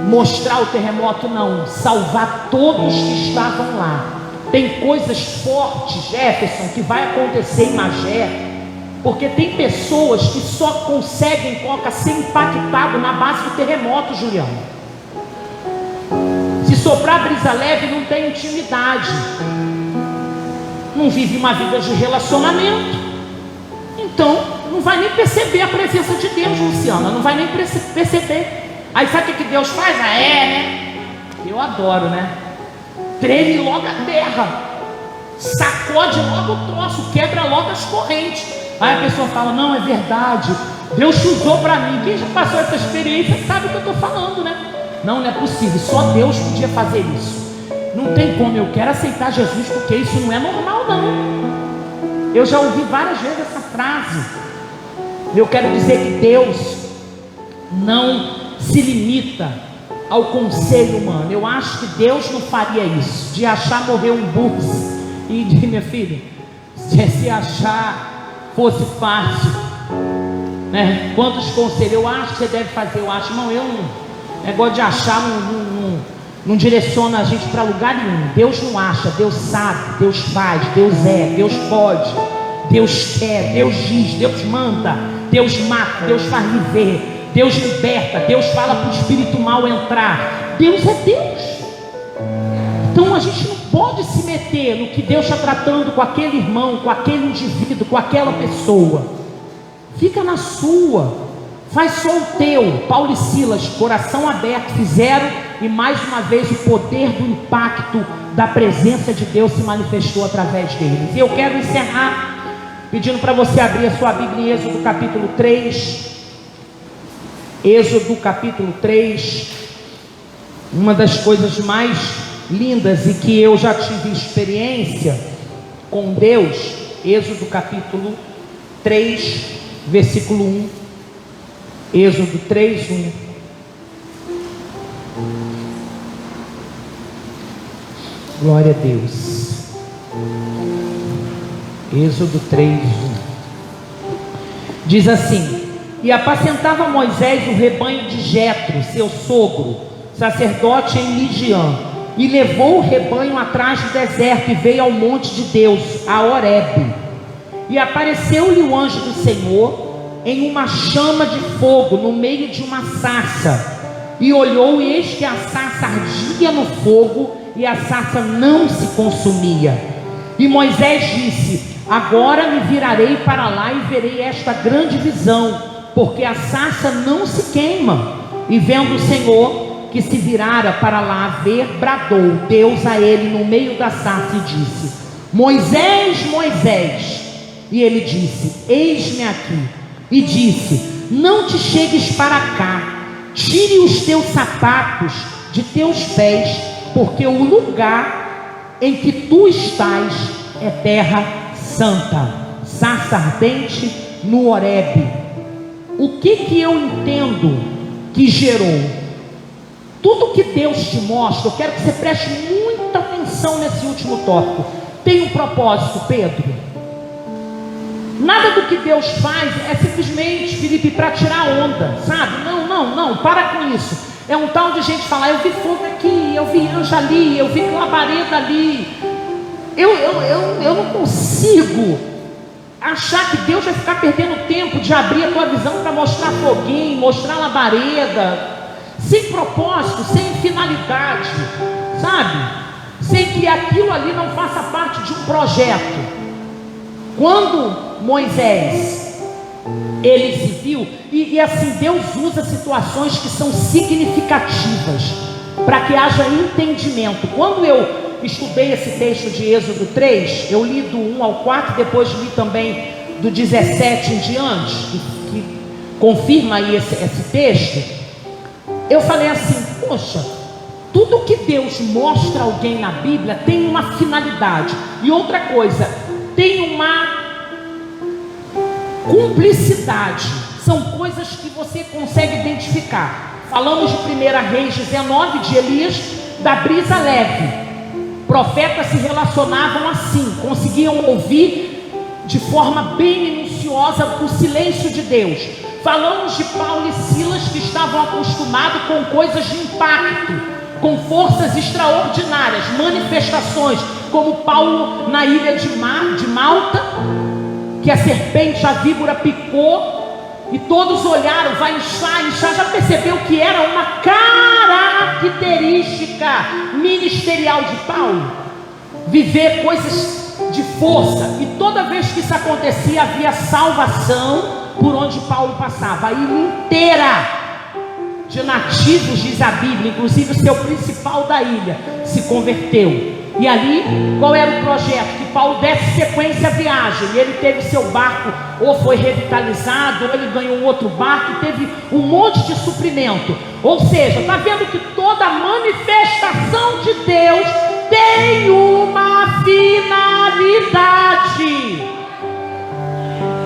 mostrar o terremoto, não, salvar todos que estavam lá. Tem coisas fortes, Jefferson, que vai acontecer em Magé, porque tem pessoas que só conseguem, Coca, ser impactado na base do terremoto, Juliano. Se soprar brisa leve, não tem intimidade, não vive uma vida de relacionamento, então não vai nem perceber a presença de Deus, Luciana, não vai nem perceber. Aí sabe o que Deus faz? Né? Eu adoro, né? Treme logo a terra, sacode logo o troço, quebra logo as correntes. Aí a pessoa fala: não, é verdade, Deus te usou para mim. Quem já passou essa experiência sabe o que eu estou falando, né? Não é possível, só Deus podia fazer isso. Não tem como, eu quero aceitar Jesus, porque isso não é normal, não. Eu já ouvi várias vezes essa frase. Eu quero dizer que Deus não se limita ao conselho humano. Eu acho que Deus não faria isso, de achar morrer um burro e de, minha filha, se achar fosse fácil, né? Quantos conselhos eu acho que você deve fazer, eu acho, não, eu não, negócio de achar não direciona a gente para lugar nenhum. Deus não acha, Deus sabe, Deus faz, Deus é, Deus pode, Deus quer, Deus diz, Deus manda, Deus mata, Deus faz viver, Deus liberta, Deus fala para o espírito mal entrar. Deus é Deus. Então a gente não pode se meter no que Deus está tratando com aquele irmão, com aquele indivíduo, com aquela pessoa. Fica na sua, faz só o teu. Paulo e Silas, coração aberto, fizeram, e mais uma vez o poder do impacto da presença de Deus se manifestou através deles. E eu quero encerrar pedindo para você abrir a sua Bíblia em Êxodo capítulo 3. Êxodo capítulo 3, uma das coisas mais lindas e que eu já tive experiência com Deus. Êxodo capítulo 3, versículo 1. Êxodo 3, 1. Glória a Deus. Êxodo 3, 1. Diz assim: e apacentava Moisés o rebanho de Jetro, seu sogro, sacerdote em Midian, e levou o rebanho atrás do deserto e veio ao monte de Deus, a Horebe. E apareceu-lhe o anjo do Senhor em uma chama de fogo no meio de uma sarça, e olhou, e eis que a sarça ardia no fogo, e a sarça não se consumia. E Moisés disse: agora me virarei para lá e verei esta grande visão, porque a sarça não se queima. E vendo o Senhor que se virara para lá ver, bradou Deus a ele no meio da sarça e disse: Moisés, Moisés. E ele disse: eis-me aqui. E disse: não te chegues para cá, tire os teus sapatos de teus pés, porque o lugar em que tu estás é terra santa. Sarça ardente no Horebe. O que eu entendo que gerou? Tudo que Deus te mostra, eu quero que você preste muita atenção nesse último tópico. tem um propósito, Pedro. Nada do que Deus faz é simplesmente, Felipe, para tirar onda, sabe? Não, para com isso. É um tal de gente falar, eu vi fogo aqui, eu vi anjo ali, eu vi labareda ali. Eu não consigo achar que Deus vai ficar perdendo tempo de abrir a tua visão para mostrar foguinho, mostrar labareda, sem propósito, sem finalidade, sabe? Sem que aquilo ali não faça parte de um projeto. Quando Moisés, ele se viu, e assim, Deus usa situações que são significativas, para que haja entendimento. Quando eu estudei esse texto de Êxodo 3, eu li do 1 ao 4, depois li também do 17 em diante, que confirma aí esse texto. Eu falei assim, poxa, tudo que Deus mostra a alguém na Bíblia tem uma finalidade. E outra coisa, tem uma cumplicidade. São coisas que você consegue identificar. Falamos de 1 Reis 19, de Elias, da brisa leve. Profetas se relacionavam assim, conseguiam ouvir de forma bem minuciosa o silêncio de Deus. Falamos de Paulo e Silas, que estavam acostumados com coisas de impacto, com forças extraordinárias, manifestações, como Paulo na ilha de Malta, que a serpente, a víbora picou, e todos olharam, vai inchar, já percebeu que era uma característica ministerial de Paulo, viver coisas de força, e toda vez que isso acontecia, havia salvação por onde Paulo passava. A ilha inteira de nativos, diz a Bíblia, inclusive o seu principal da ilha, se converteu. E ali, qual era o projeto? Que Paulo desse sequência à viagem. E ele teve seu barco, ou foi revitalizado, ou ele ganhou um outro barco, e teve um monte de suprimento. Ou seja, está vendo que toda manifestação de Deus tem uma finalidade.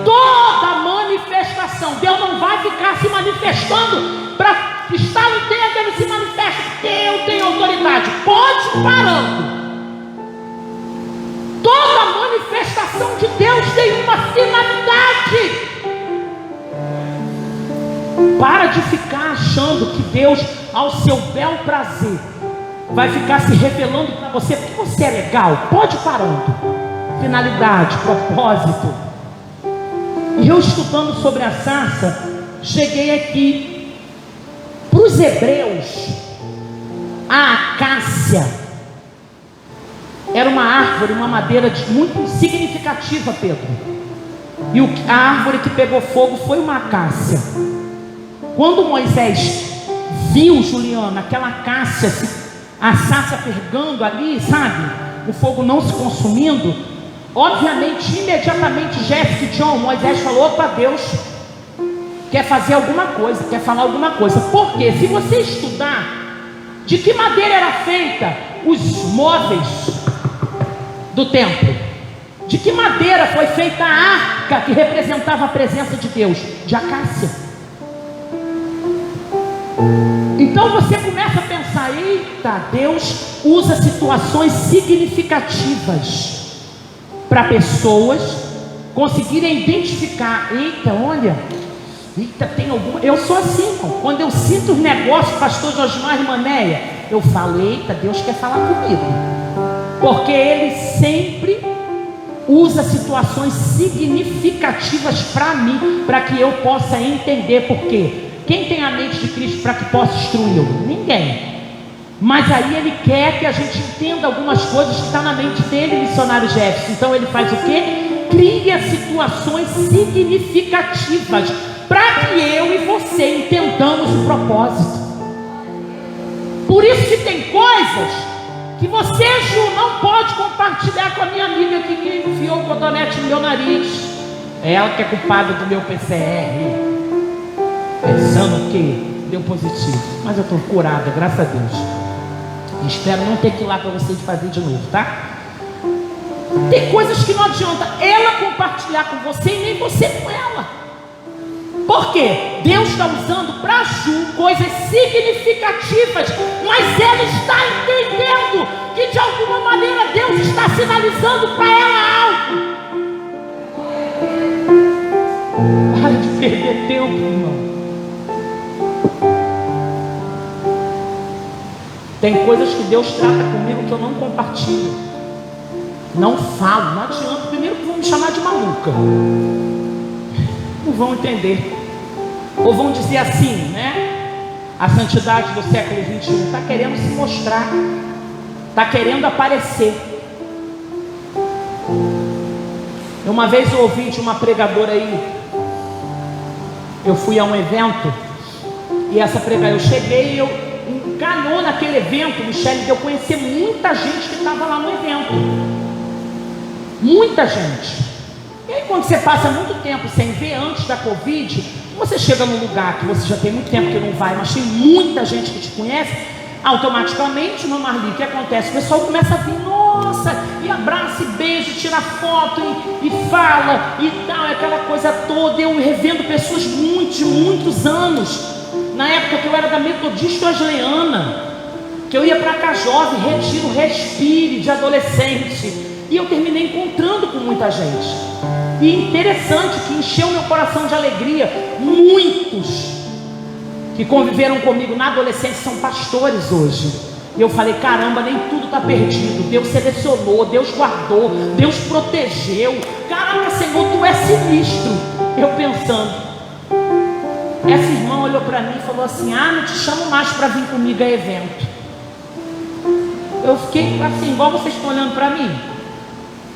Toda manifestação, Deus não vai ficar se manifestando para estar no tempo, ele se manifesta, eu tenho autoridade. Pode ir parando. Toda manifestação de Deus tem uma finalidade. Para de ficar achando que Deus, ao seu bel prazer, vai ficar se revelando para você porque você é legal. Pode ir parando. Finalidade, propósito. E eu, estudando sobre a sarça, cheguei aqui. Para os hebreus, a acácia era uma árvore, uma madeira muito significativa, Pedro. E a árvore que pegou fogo foi uma acácia. Quando Moisés viu, Juliana, aquela acácia, a sarça pegando ali, sabe? O fogo não se consumindo. Obviamente, imediatamente, Jéssica e John, Moisés falou, opa, Deus quer fazer alguma coisa, quer falar alguma coisa. Porque se você estudar de que madeira era feita os móveis do templo, de que madeira foi feita a arca que representava a presença de Deus? De acácia. Então você começa a pensar, eita, Deus usa situações significativas para pessoas conseguirem identificar, eita, olha, eita, tem alguma... Eu sou assim, irmão. Quando eu sinto os negócios, pastor Josmar e Manéia, eu falo, eita, Deus quer falar comigo. Porque Ele sempre usa situações significativas para mim, para que eu possa entender por quê. Quem tem a mente de Cristo para que possa instruí-lo? Ninguém. Mas aí Ele quer que a gente entenda algumas coisas que estão na mente dele, missionário Jefferson. Então Ele faz o quê? Cria situações significativas para que eu e você entendamos o propósito. Por isso que tem coisas que você, Ju, não pode compartilhar com a minha amiga aqui que enfiou o cotonete no meu nariz. É ela que é culpada do meu PCR, pensando que deu positivo. Mas eu estou curada, graças a Deus. Espero não ter que ir lá para vocês fazer de novo, tá? Tem coisas que não adianta ela compartilhar com você e nem você com ela. Por quê? Deus está usando para Ju coisas significativas, mas ela está entendendo que de alguma maneira Deus está sinalizando para ela algo. Para de perder tempo, irmão. Tem coisas que Deus trata comigo que eu não compartilho, não falo, não adianta. Primeiro que vão me chamar de maluca, não vão entender, ou vão dizer assim, né? A santidade do século 21 está querendo se mostrar, está querendo aparecer. Uma vez eu ouvi de uma pregadora aí, eu fui a um evento, e essa pregadora, eu cheguei e eu encanou naquele evento, Michele, de eu conhecer muita gente que estava lá no evento, muita gente. E aí quando você passa muito tempo sem ver antes da Covid, você chega num lugar que você já tem muito tempo que não vai, mas tem muita gente que te conhece, automaticamente, no Marli, o que acontece? O pessoal começa a vir, nossa, e abraça, e beija, tira foto, e fala, e tal, aquela coisa toda. Eu revendo pessoas de muitos anos, na época que eu era da Metodista Wesleyana, que eu ia para cá jovem, retiro, respire de adolescente, e eu terminei encontrando com muita gente, e interessante que encheu meu coração de alegria. Muitos que conviveram comigo na adolescência são pastores hoje, e eu falei, caramba, nem tudo está perdido. Deus selecionou, Deus guardou, Deus protegeu. Caraca, Senhor, tu é sinistro. Eu pensando, essa irmã olhou para mim e falou assim, não te chamo mais para vir comigo a evento. Eu fiquei assim, igual vocês estão olhando para mim,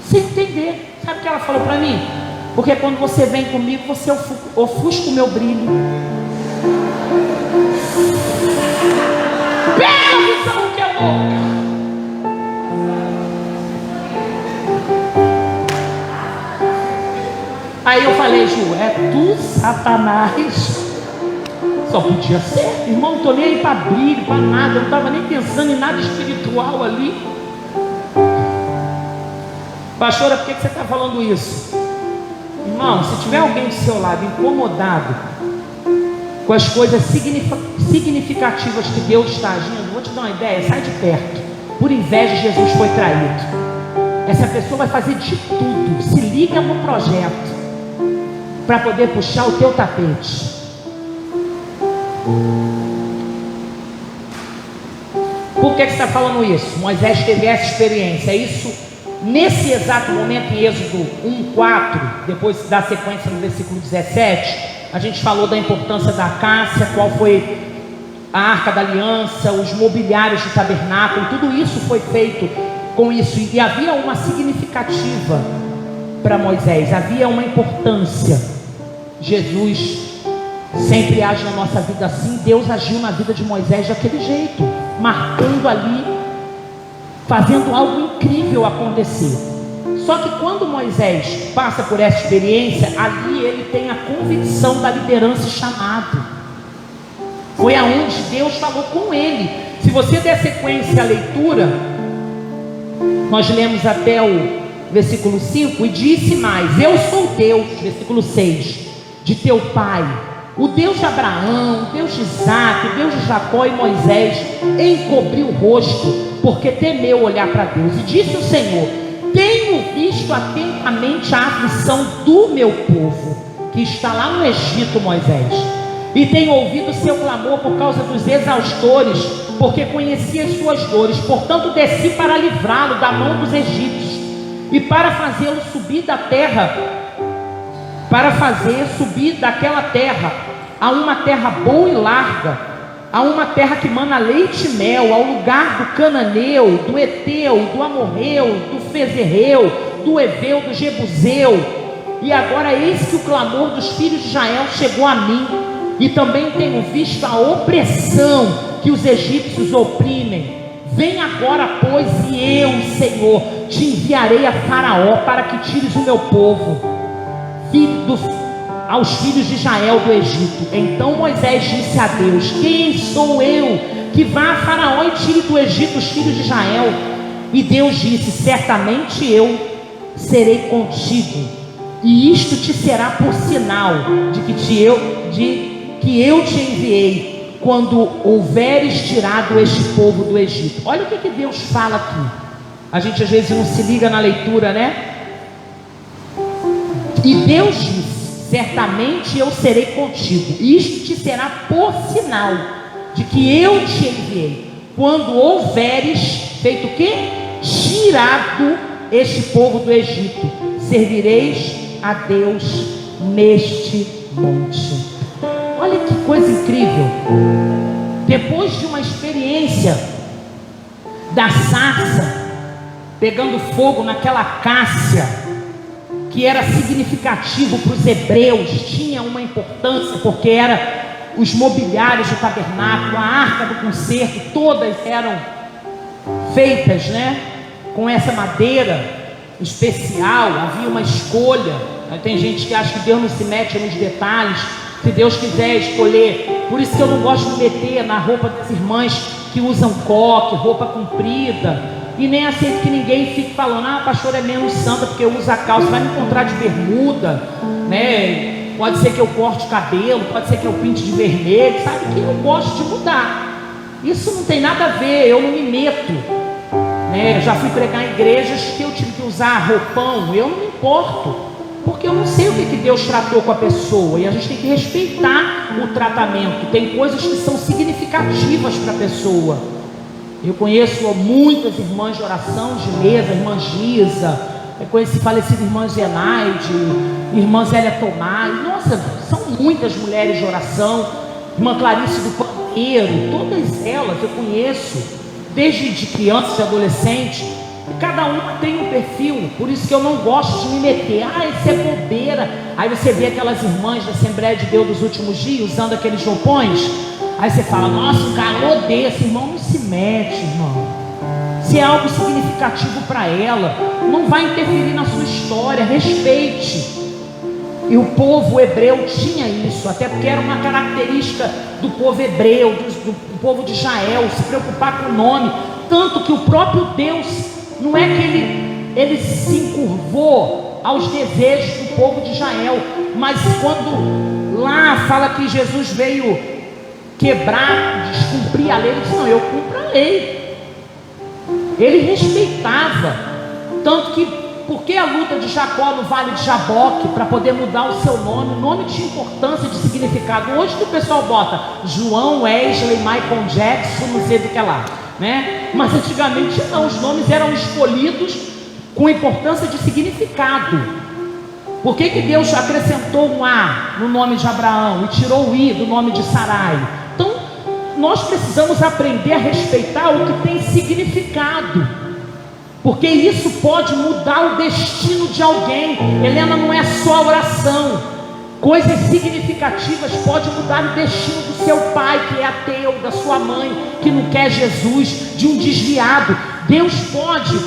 sem entender. Sabe o que ela falou para mim? Porque quando você vem comigo, você ofusca o meu brilho. Pega a visão que é louca. Aí eu falei, Ju, é tu, Satanás. Só podia ser, irmão, não estou nem aí para brilho, para nada. Eu não estava nem pensando em nada espiritual ali. Pastora, por que você está falando isso? Irmão, se tiver alguém do seu lado incomodado com as coisas significativas que Deus está agindo, vou te dar uma ideia, sai de perto. Por inveja, Jesus foi traído. Essa pessoa vai fazer de tudo, se liga no projeto, para poder puxar o teu tapete. Por que você está falando isso? Moisés teve essa experiência. Isso, nesse exato momento, em Êxodo 1:4, depois da sequência no versículo 17, a gente falou da importância da acácia, qual foi a arca da aliança, os mobiliários do tabernáculo, tudo isso foi feito com isso, e havia uma significativa para Moisés, havia uma importância. Jesus sempre age na nossa vida assim. Deus agiu na vida de Moisés daquele jeito, marcando ali, fazendo algo incrível acontecer. Só que quando Moisés passa por essa experiência, ali ele tem a convicção da liderança e chamado. Foi aonde Deus falou com ele. Se você der sequência à leitura, nós lemos até o versículo 5, e disse mais: eu sou Deus, versículo 6, de teu pai, o Deus de Abraão, o Deus de Isaac, o Deus de Jacó. E Moisés encobriu o rosto, porque temeu olhar para Deus. E disse o Senhor: tenho visto atentamente a aflição do meu povo, que está lá no Egito, Moisés, e tenho ouvido o seu clamor por causa dos exaustores, porque conheci as suas dores. Portanto desci para livrá-lo da mão dos egípcios, e para fazê-lo subir da terra, para fazer subir daquela terra a uma terra boa e larga, a uma terra que mana leite e mel, ao lugar do cananeu, do eteu, do amorreu, do fezerreu, do eveu, do jebuseu. E agora eis que o clamor dos filhos de Israel chegou a mim, e também tenho visto a opressão que os egípcios oprimem. Vem agora, pois, e eu, Senhor, te enviarei a Faraó, para que tires o meu povo, aos filhos de Israel do Egito. Então Moisés disse a Deus: quem sou eu que vá a Faraó e tire do Egito os filhos de Israel? E Deus disse: certamente eu serei contigo, e isto te será por sinal de que eu te enviei, quando houveres tirado este povo do Egito. Olha o que Deus fala aqui. A gente às vezes não se liga na leitura, né? E Deus disse: certamente eu serei contigo, isto te será por sinal de que eu te enviei, quando houveres feito o quê? Tirado este povo do Egito. Servireis a Deus neste monte. Olha que coisa incrível. Depois de uma experiência da sarça pegando fogo naquela acácia, que era significativo para os hebreus, tinha uma importância, porque era os mobiliários do tabernáculo, a arca do concerto, todas eram feitas, né, com essa madeira especial. Havia uma escolha. Tem gente que acha que Deus não se mete nos detalhes. Se Deus quiser escolher, por isso que eu não gosto de meter na roupa das irmãs que usam coque, roupa comprida, e nem aceito que ninguém fique falando: ah, pastor é menos santa porque usa calça. Vai me encontrar de bermuda, né? Pode ser que eu corte o cabelo, pode ser que eu pinte de vermelho, sabe? Que eu gosto de mudar. Isso não tem nada a ver, eu não me meto, né? Eu já fui pregar em igrejas que eu tive que usar roupão, eu não me importo, porque eu não sei o que Deus tratou com a pessoa, e a gente tem que respeitar o tratamento. Tem coisas que são significativas para a pessoa. Eu conheço muitas irmãs de oração de mesa, irmã Giza, eu conheci falecida irmã Zenaide, irmã Zélia Tomás. Nossa, são muitas mulheres de oração. Irmã Clarice do Panteiro, todas elas eu conheço desde de criança e adolescente. E cada uma tem um perfil, por isso que eu não gosto de me meter. Ah, isso é bobeira. Aí você vê aquelas irmãs da Assembleia de Deus dos últimos dias usando aqueles roupões. Aí você fala: nossa, um calor desse. Irmão, não se mete, irmão. Se é algo significativo para ela, não vai interferir na sua história. Respeite. E o povo hebreu tinha isso, até porque era uma característica do povo hebreu, do povo de Israel, se preocupar com o nome. Tanto que o próprio Deus, não é que ele se encurvou aos desejos do povo de Israel, mas quando lá fala que Jesus veio quebrar, descumprir a lei, ele disse: não, eu cumpro a lei. Ele respeitava. Tanto que, porque a luta de Jacó no vale de Jaboque, para poder mudar o seu nome, o nome tinha importância de significado. Hoje que o pessoal bota João, Wesley, Michael Jackson, não sei do que lá, né? Mas antigamente não, os nomes eram escolhidos com importância de significado. Por que Deus acrescentou um A no nome de Abraão e tirou o I do nome de Sarai? Então, nós precisamos aprender a respeitar o que tem significado, porque isso pode mudar o destino de alguém. Helena, não é só oração. Coisas significativas podem mudar o destino do seu pai, que é ateu, da sua mãe, que não quer Jesus, de um desviado. Deus pode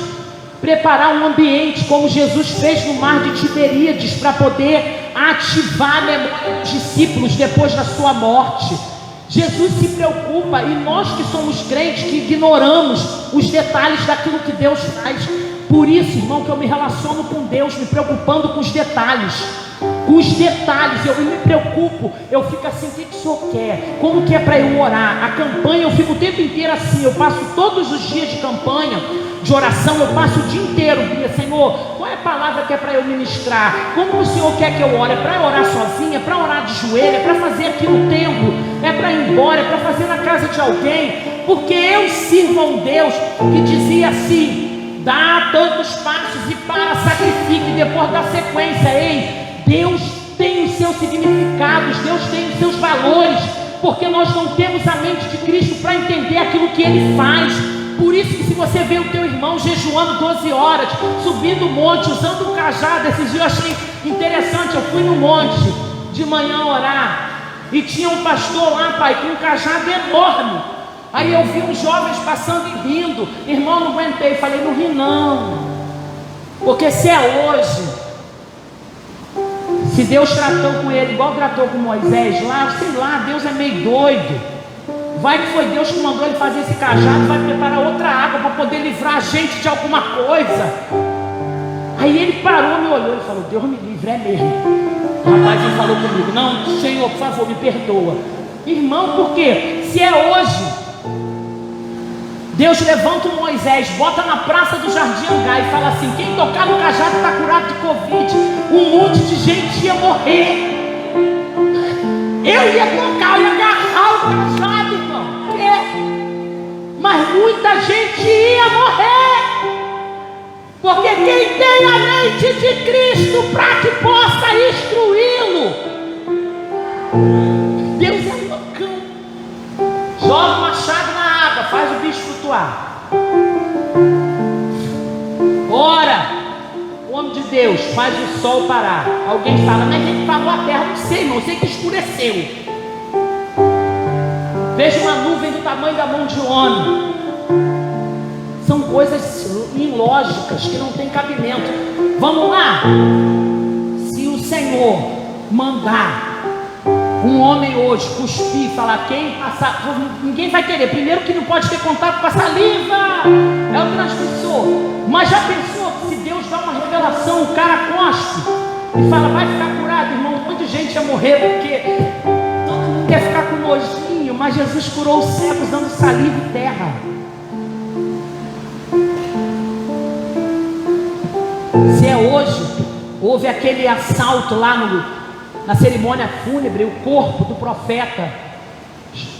preparar um ambiente, como Jesus fez no mar de Tiberíades, para poder ativar a memória dos discípulos depois da sua morte. Jesus se preocupa, e nós que somos crentes, que ignoramos os detalhes daquilo que Deus faz. Por isso, irmão, que eu me relaciono com Deus, me preocupando com os detalhes. Com os detalhes, eu me preocupo. Eu fico assim: o que o Senhor quer? Como que é para eu orar? A campanha, eu fico o tempo inteiro assim. Eu passo todos os dias de campanha, de oração, eu passo o dia inteiro: Senhor, qual é a palavra que é para eu ministrar? Como o Senhor quer que eu ore? É para orar sozinha? É para orar de joelho? É para fazer aqui no templo? É para ir embora? É para fazer na casa de alguém? Porque eu sirvo a um Deus que dizia assim: dá tantos passos e para, sacrifique, e depois dá sequência. Ei, Deus tem os seus significados, Deus tem os seus valores, porque nós não temos a mente de Cristo para entender aquilo que Ele faz. Por isso que se você vê o teu irmão jejuando 12 horas, subindo o monte, usando um cajado, esses dias eu achei interessante. Eu fui no monte de manhã orar, e tinha um pastor lá, pai, com um cajado enorme. Aí eu vi uns jovens passando e rindo. Irmão, não aguentei, falei: não ri não, porque se é hoje, se Deus tratou com ele igual tratou com Moisés lá, sei lá, Deus é meio doido. Vai que foi Deus que mandou ele fazer esse cajado, vai preparar outra água para poder livrar a gente de alguma coisa. Aí ele parou, me olhou e falou: Deus me livre, é mesmo. O rapaz ele falou comigo: não, Senhor, por favor, me perdoa. Irmão, por quê? Se é hoje, Deus levanta o Moisés, bota na praça do Jardim Angá e fala assim: quem tocar no cajado está curado de Covid. Um monte de gente ia morrer. Eu ia tocar, eu ia agarrar o cajado, irmão. Mas muita gente ia morrer. Porque quem tem a mente de Cristo para que possa instruí-lo, Deus é loucão. Joga uma chave na água, faz o bicho flutuar. Ora, o homem de Deus faz o sol parar. Alguém fala: mas ele parou a terra. Não sei, irmão, sei que escureceu. Veja uma nuvem do tamanho da mão de homem. São coisas ilógicas que não tem cabimento. Vamos lá. Se o Senhor mandar um homem hoje cuspir e falar quem passar, ninguém vai querer. Primeiro que não pode ter contato com a saliva, é o transmissor. Mas já pensou que se Deus dá uma revelação, o cara cospe e fala: vai ficar curado, irmão? Um monte de gente ia morrer porque todo mundo quer ficar com nojinho. Mas Jesus curou o cego usando saliva e terra. Se é hoje, houve aquele assalto lá na cerimônia fúnebre, o corpo do profeta,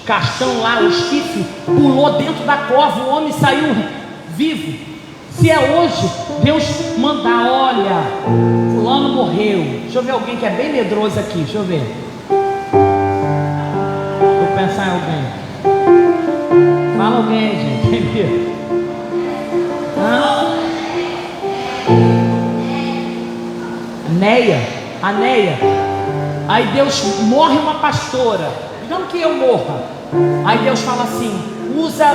Castão lá, o esquife, pulou dentro da cova, o homem saiu vivo. Se é hoje, Deus mandar: olha, fulano morreu. Deixa eu ver alguém que é bem medroso aqui, deixa eu ver. Vou pensar em alguém. Fala alguém, gente, tem medo? Aneia. Aí Deus morre uma pastora. Digamos que eu morra. Aí Deus fala assim: usa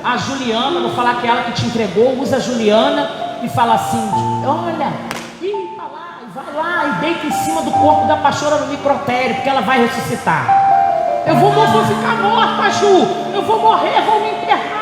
a Juliana, vou falar que é ela que te entregou, usa a Juliana e fala assim: olha, vai lá e deita em cima do corpo da pastora no necrotério, porque ela vai ressuscitar. Eu vou ficar morta, Ju. Eu vou morrer, vou me enterrar.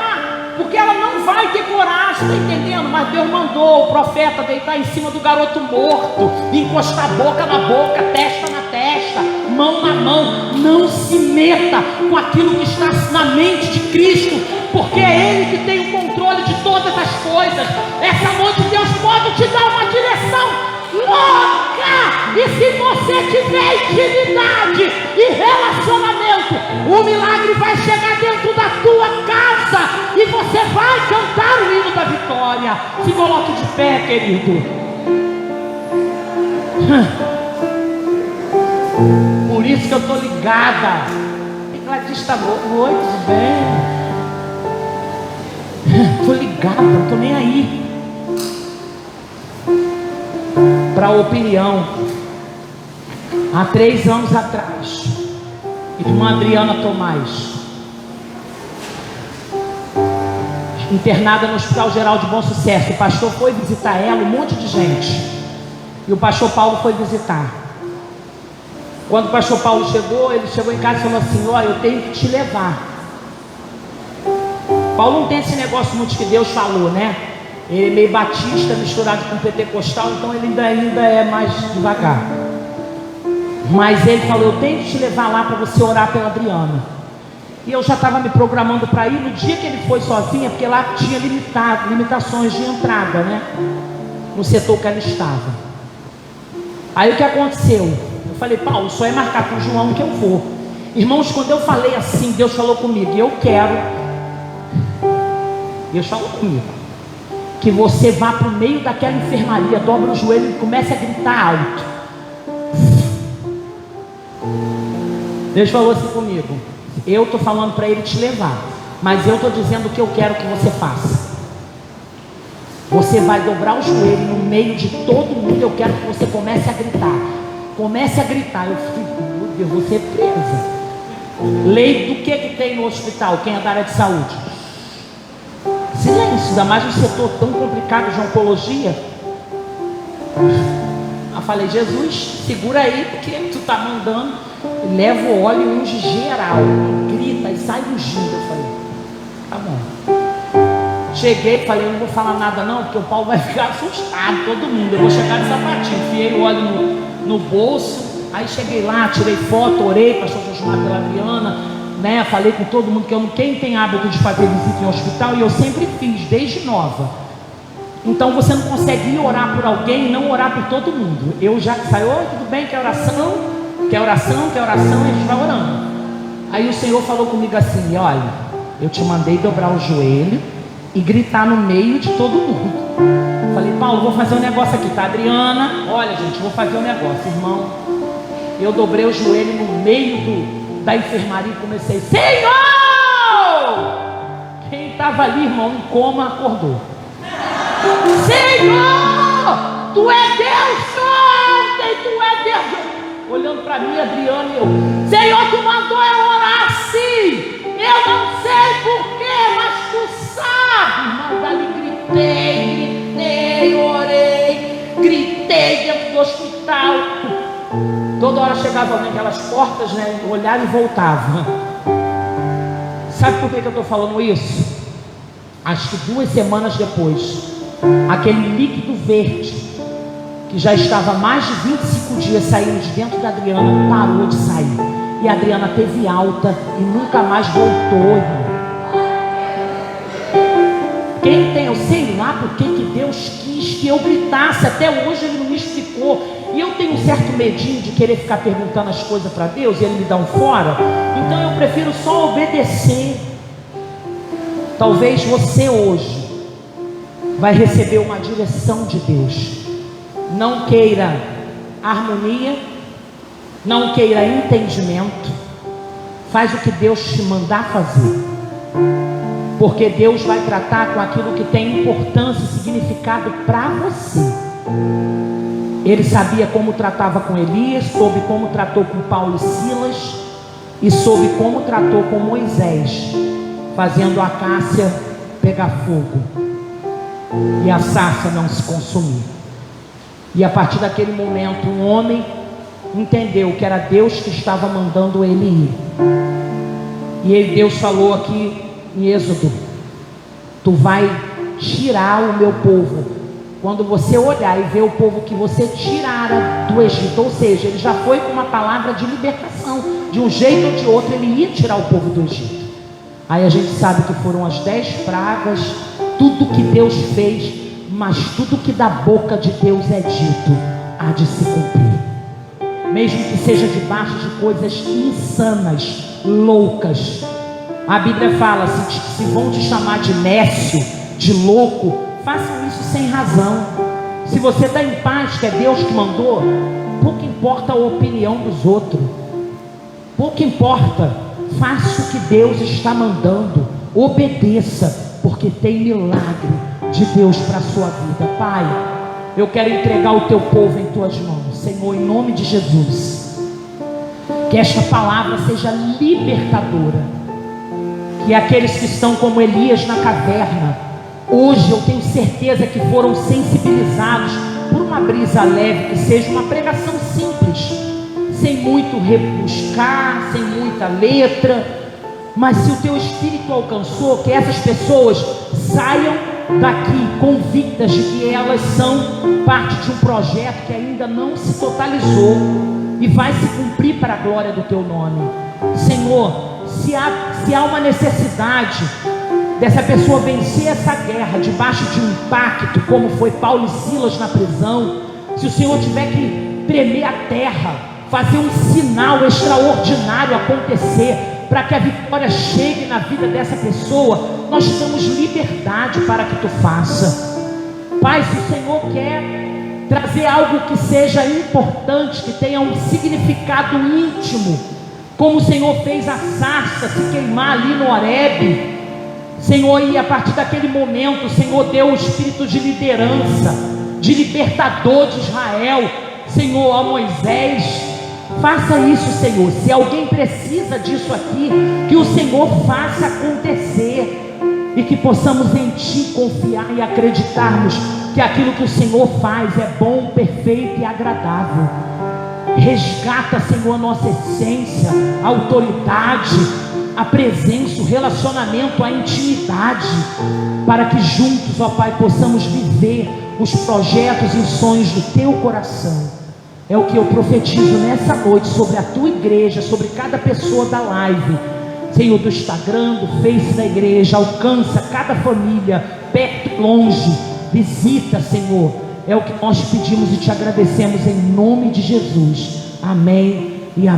Porque ela não vai ter coragem, está entendendo? Mas Deus mandou o profeta deitar em cima do garoto morto, encostar a boca na boca, testa na testa, mão na mão. Não se meta com aquilo que está na mente de Cristo, porque é Ele que tem o controle de todas as coisas. Essa noite Deus pode te dar uma direção louca. E se você tiver intimidade e relacionamento, o milagre vai chegar dentro da tua casa e você vai cantar o hino da vitória. Se coloque de pé, querido. Por isso que eu estou ligada. Gladista, oi, tudo bem? Estou ligada, não estou nem aí para a opinião. Há 3 anos atrás, irmã Adriana Tomás, internada no Hospital Geral de Bom Sucesso. O pastor foi visitar ela, um monte de gente, e o pastor Paulo foi visitar. Quando o pastor Paulo chegou, ele chegou em casa e falou assim: olha, eu tenho que te levar. Paulo não tem esse negócio muito que Deus falou, né? Ele é meio batista misturado com pentecostal, então ele ainda é mais devagar. Mas ele falou: eu tenho que te levar lá para você orar pela Adriana. E eu já estava me programando para ir. No dia que ele foi sozinha, porque lá tinha limitações de entrada, né? No setor que ela estava. Aí o que aconteceu? Eu falei: Paulo, só é marcar com o João que eu vou. Irmãos, quando eu falei assim, Deus falou comigo: eu quero. Deus falou comigo que você vá para o meio daquela enfermaria, dobra o joelho e comece a gritar alto. Deus falou assim comigo: eu estou falando para ele te levar, mas eu estou dizendo o que eu quero que você faça. Você vai dobrar o joelho no meio de todo mundo. Eu quero que você comece a gritar. Comece a gritar. Eu falei: meu Deus, vou ser presa. Lei do que tem no hospital? Quem é da área de saúde? Silêncio, ainda mais um setor tão complicado de oncologia. Eu falei: Jesus, segura aí, porque tu tá mandando. Leva o óleo e unge geral, e grita e sai ungindo. Eu falei: tá bom. Cheguei, falei, eu não vou falar nada não, porque o Paulo vai ficar assustado, todo mundo. Eu vou chegar de sapatinho, enfiei o óleo no bolso. Aí cheguei lá, tirei foto, orei, pastor Josmar pela Adriana, né? Falei com todo mundo que quem tem hábito de fazer visita em hospital, e eu sempre fiz, desde nova. Então você não consegue ir orar por alguém e não orar por todo mundo. Eu já saí, oi, tudo bem, quer oração? Quer oração? Quer oração? E a gente vai orando. Aí o Senhor falou comigo assim, olha, eu te mandei dobrar o joelho e gritar no meio de todo mundo. Falei, Paulo, vou fazer um negócio aqui, tá? Adriana, olha gente, vou fazer um negócio, irmão. Eu dobrei o joelho no meio da enfermaria e comecei, Senhor! Quem estava ali, irmão, em coma, acordou. Senhor, Tu é Deus ontem, Tu é Deus. Olhando para mim, Adriana, e eu, Senhor, Tu mandou eu orar assim. Eu não sei porquê, mas Tu sabe. Mas ali gritei, orei, gritei dentro do hospital. Toda hora chegava naquelas portas, né? Eu olhava e voltava. Sabe por que eu estou falando isso? Acho que 2 semanas depois, aquele líquido verde, que já estava mais de 25 dias saindo de dentro da Adriana, parou de sair. E a Adriana teve alta e nunca mais voltou, irmão. Quem tem, eu sei lá por que Deus quis que eu gritasse. Até hoje Ele não me explicou. E eu tenho um certo medinho de querer ficar perguntando as coisas para Deus e Ele me dá um fora. Então eu prefiro só obedecer. Talvez você hoje vai receber uma direção de Deus. Não queira harmonia, não queira entendimento. Faz o que Deus te mandar fazer, porque Deus vai tratar com aquilo que tem importância e significado para você. Ele sabia como tratava com Elias, soube como tratou com Paulo e Silas, e soube como tratou com Moisés, fazendo a acácia pegar fogo e a sarça não se consumir. E a partir daquele momento, um homem entendeu que era Deus que estava mandando ele ir. E Deus falou aqui em Êxodo: Tu vai tirar o meu povo. Quando você olhar e ver o povo que você tirara do Egito, ou seja, ele já foi com uma palavra de libertação, de um jeito ou de outro ele ia tirar o povo do Egito. Aí a gente sabe que foram as 10 pragas, tudo que Deus fez, mas tudo que da boca de Deus é dito há de se cumprir, mesmo que seja debaixo de coisas insanas, loucas. A Bíblia fala, se vão te chamar de nécio, de louco, façam isso sem razão. Se você está em paz, que é Deus que mandou, pouco importa a opinião dos outros, pouco importa. Faça o que Deus está mandando, obedeça, porque tem milagre de Deus para a sua vida. Pai, eu quero entregar o teu povo em tuas mãos, Senhor, em nome de Jesus. Que esta palavra seja libertadora, que aqueles que estão como Elias na caverna, hoje eu tenho certeza que foram sensibilizados por uma brisa leve, que seja uma pregação simples, sem muito rebuscar, sem muita letra, mas se o teu Espírito alcançou, que essas pessoas saiam daqui convictas de que elas são parte de um projeto que ainda não se totalizou e vai se cumprir para a glória do teu nome. Senhor, se há uma necessidade dessa pessoa vencer essa guerra debaixo de um pacto, como foi Paulo e Silas na prisão, se o Senhor tiver que tremer a terra, fazer um sinal extraordinário acontecer, para que a vitória chegue na vida dessa pessoa, nós te damos liberdade para que tu faça. Pai, se o Senhor quer trazer algo que seja importante, que tenha um significado íntimo, como o Senhor fez a sarça se queimar ali no Horebe, Senhor, e a partir daquele momento o Senhor deu o espírito de liderança, de libertador de Israel, Senhor, a Moisés. Faça isso, Senhor. Se alguém precisa disso aqui, que o Senhor faça acontecer, e que possamos em Ti confiar e acreditarmos que aquilo que o Senhor faz é bom, perfeito e agradável. Resgata, Senhor, a nossa essência, a autoridade, a presença, o relacionamento, a intimidade, para que juntos, ó Pai, possamos viver os projetos e os sonhos do Teu coração. É o que eu profetizo nessa noite sobre a Tua igreja, sobre cada pessoa da live, Senhor, do Instagram, do Face da igreja. Alcança cada família, perto, longe, visita, Senhor. É o que nós pedimos e te agradecemos em nome de Jesus. Amém e amém.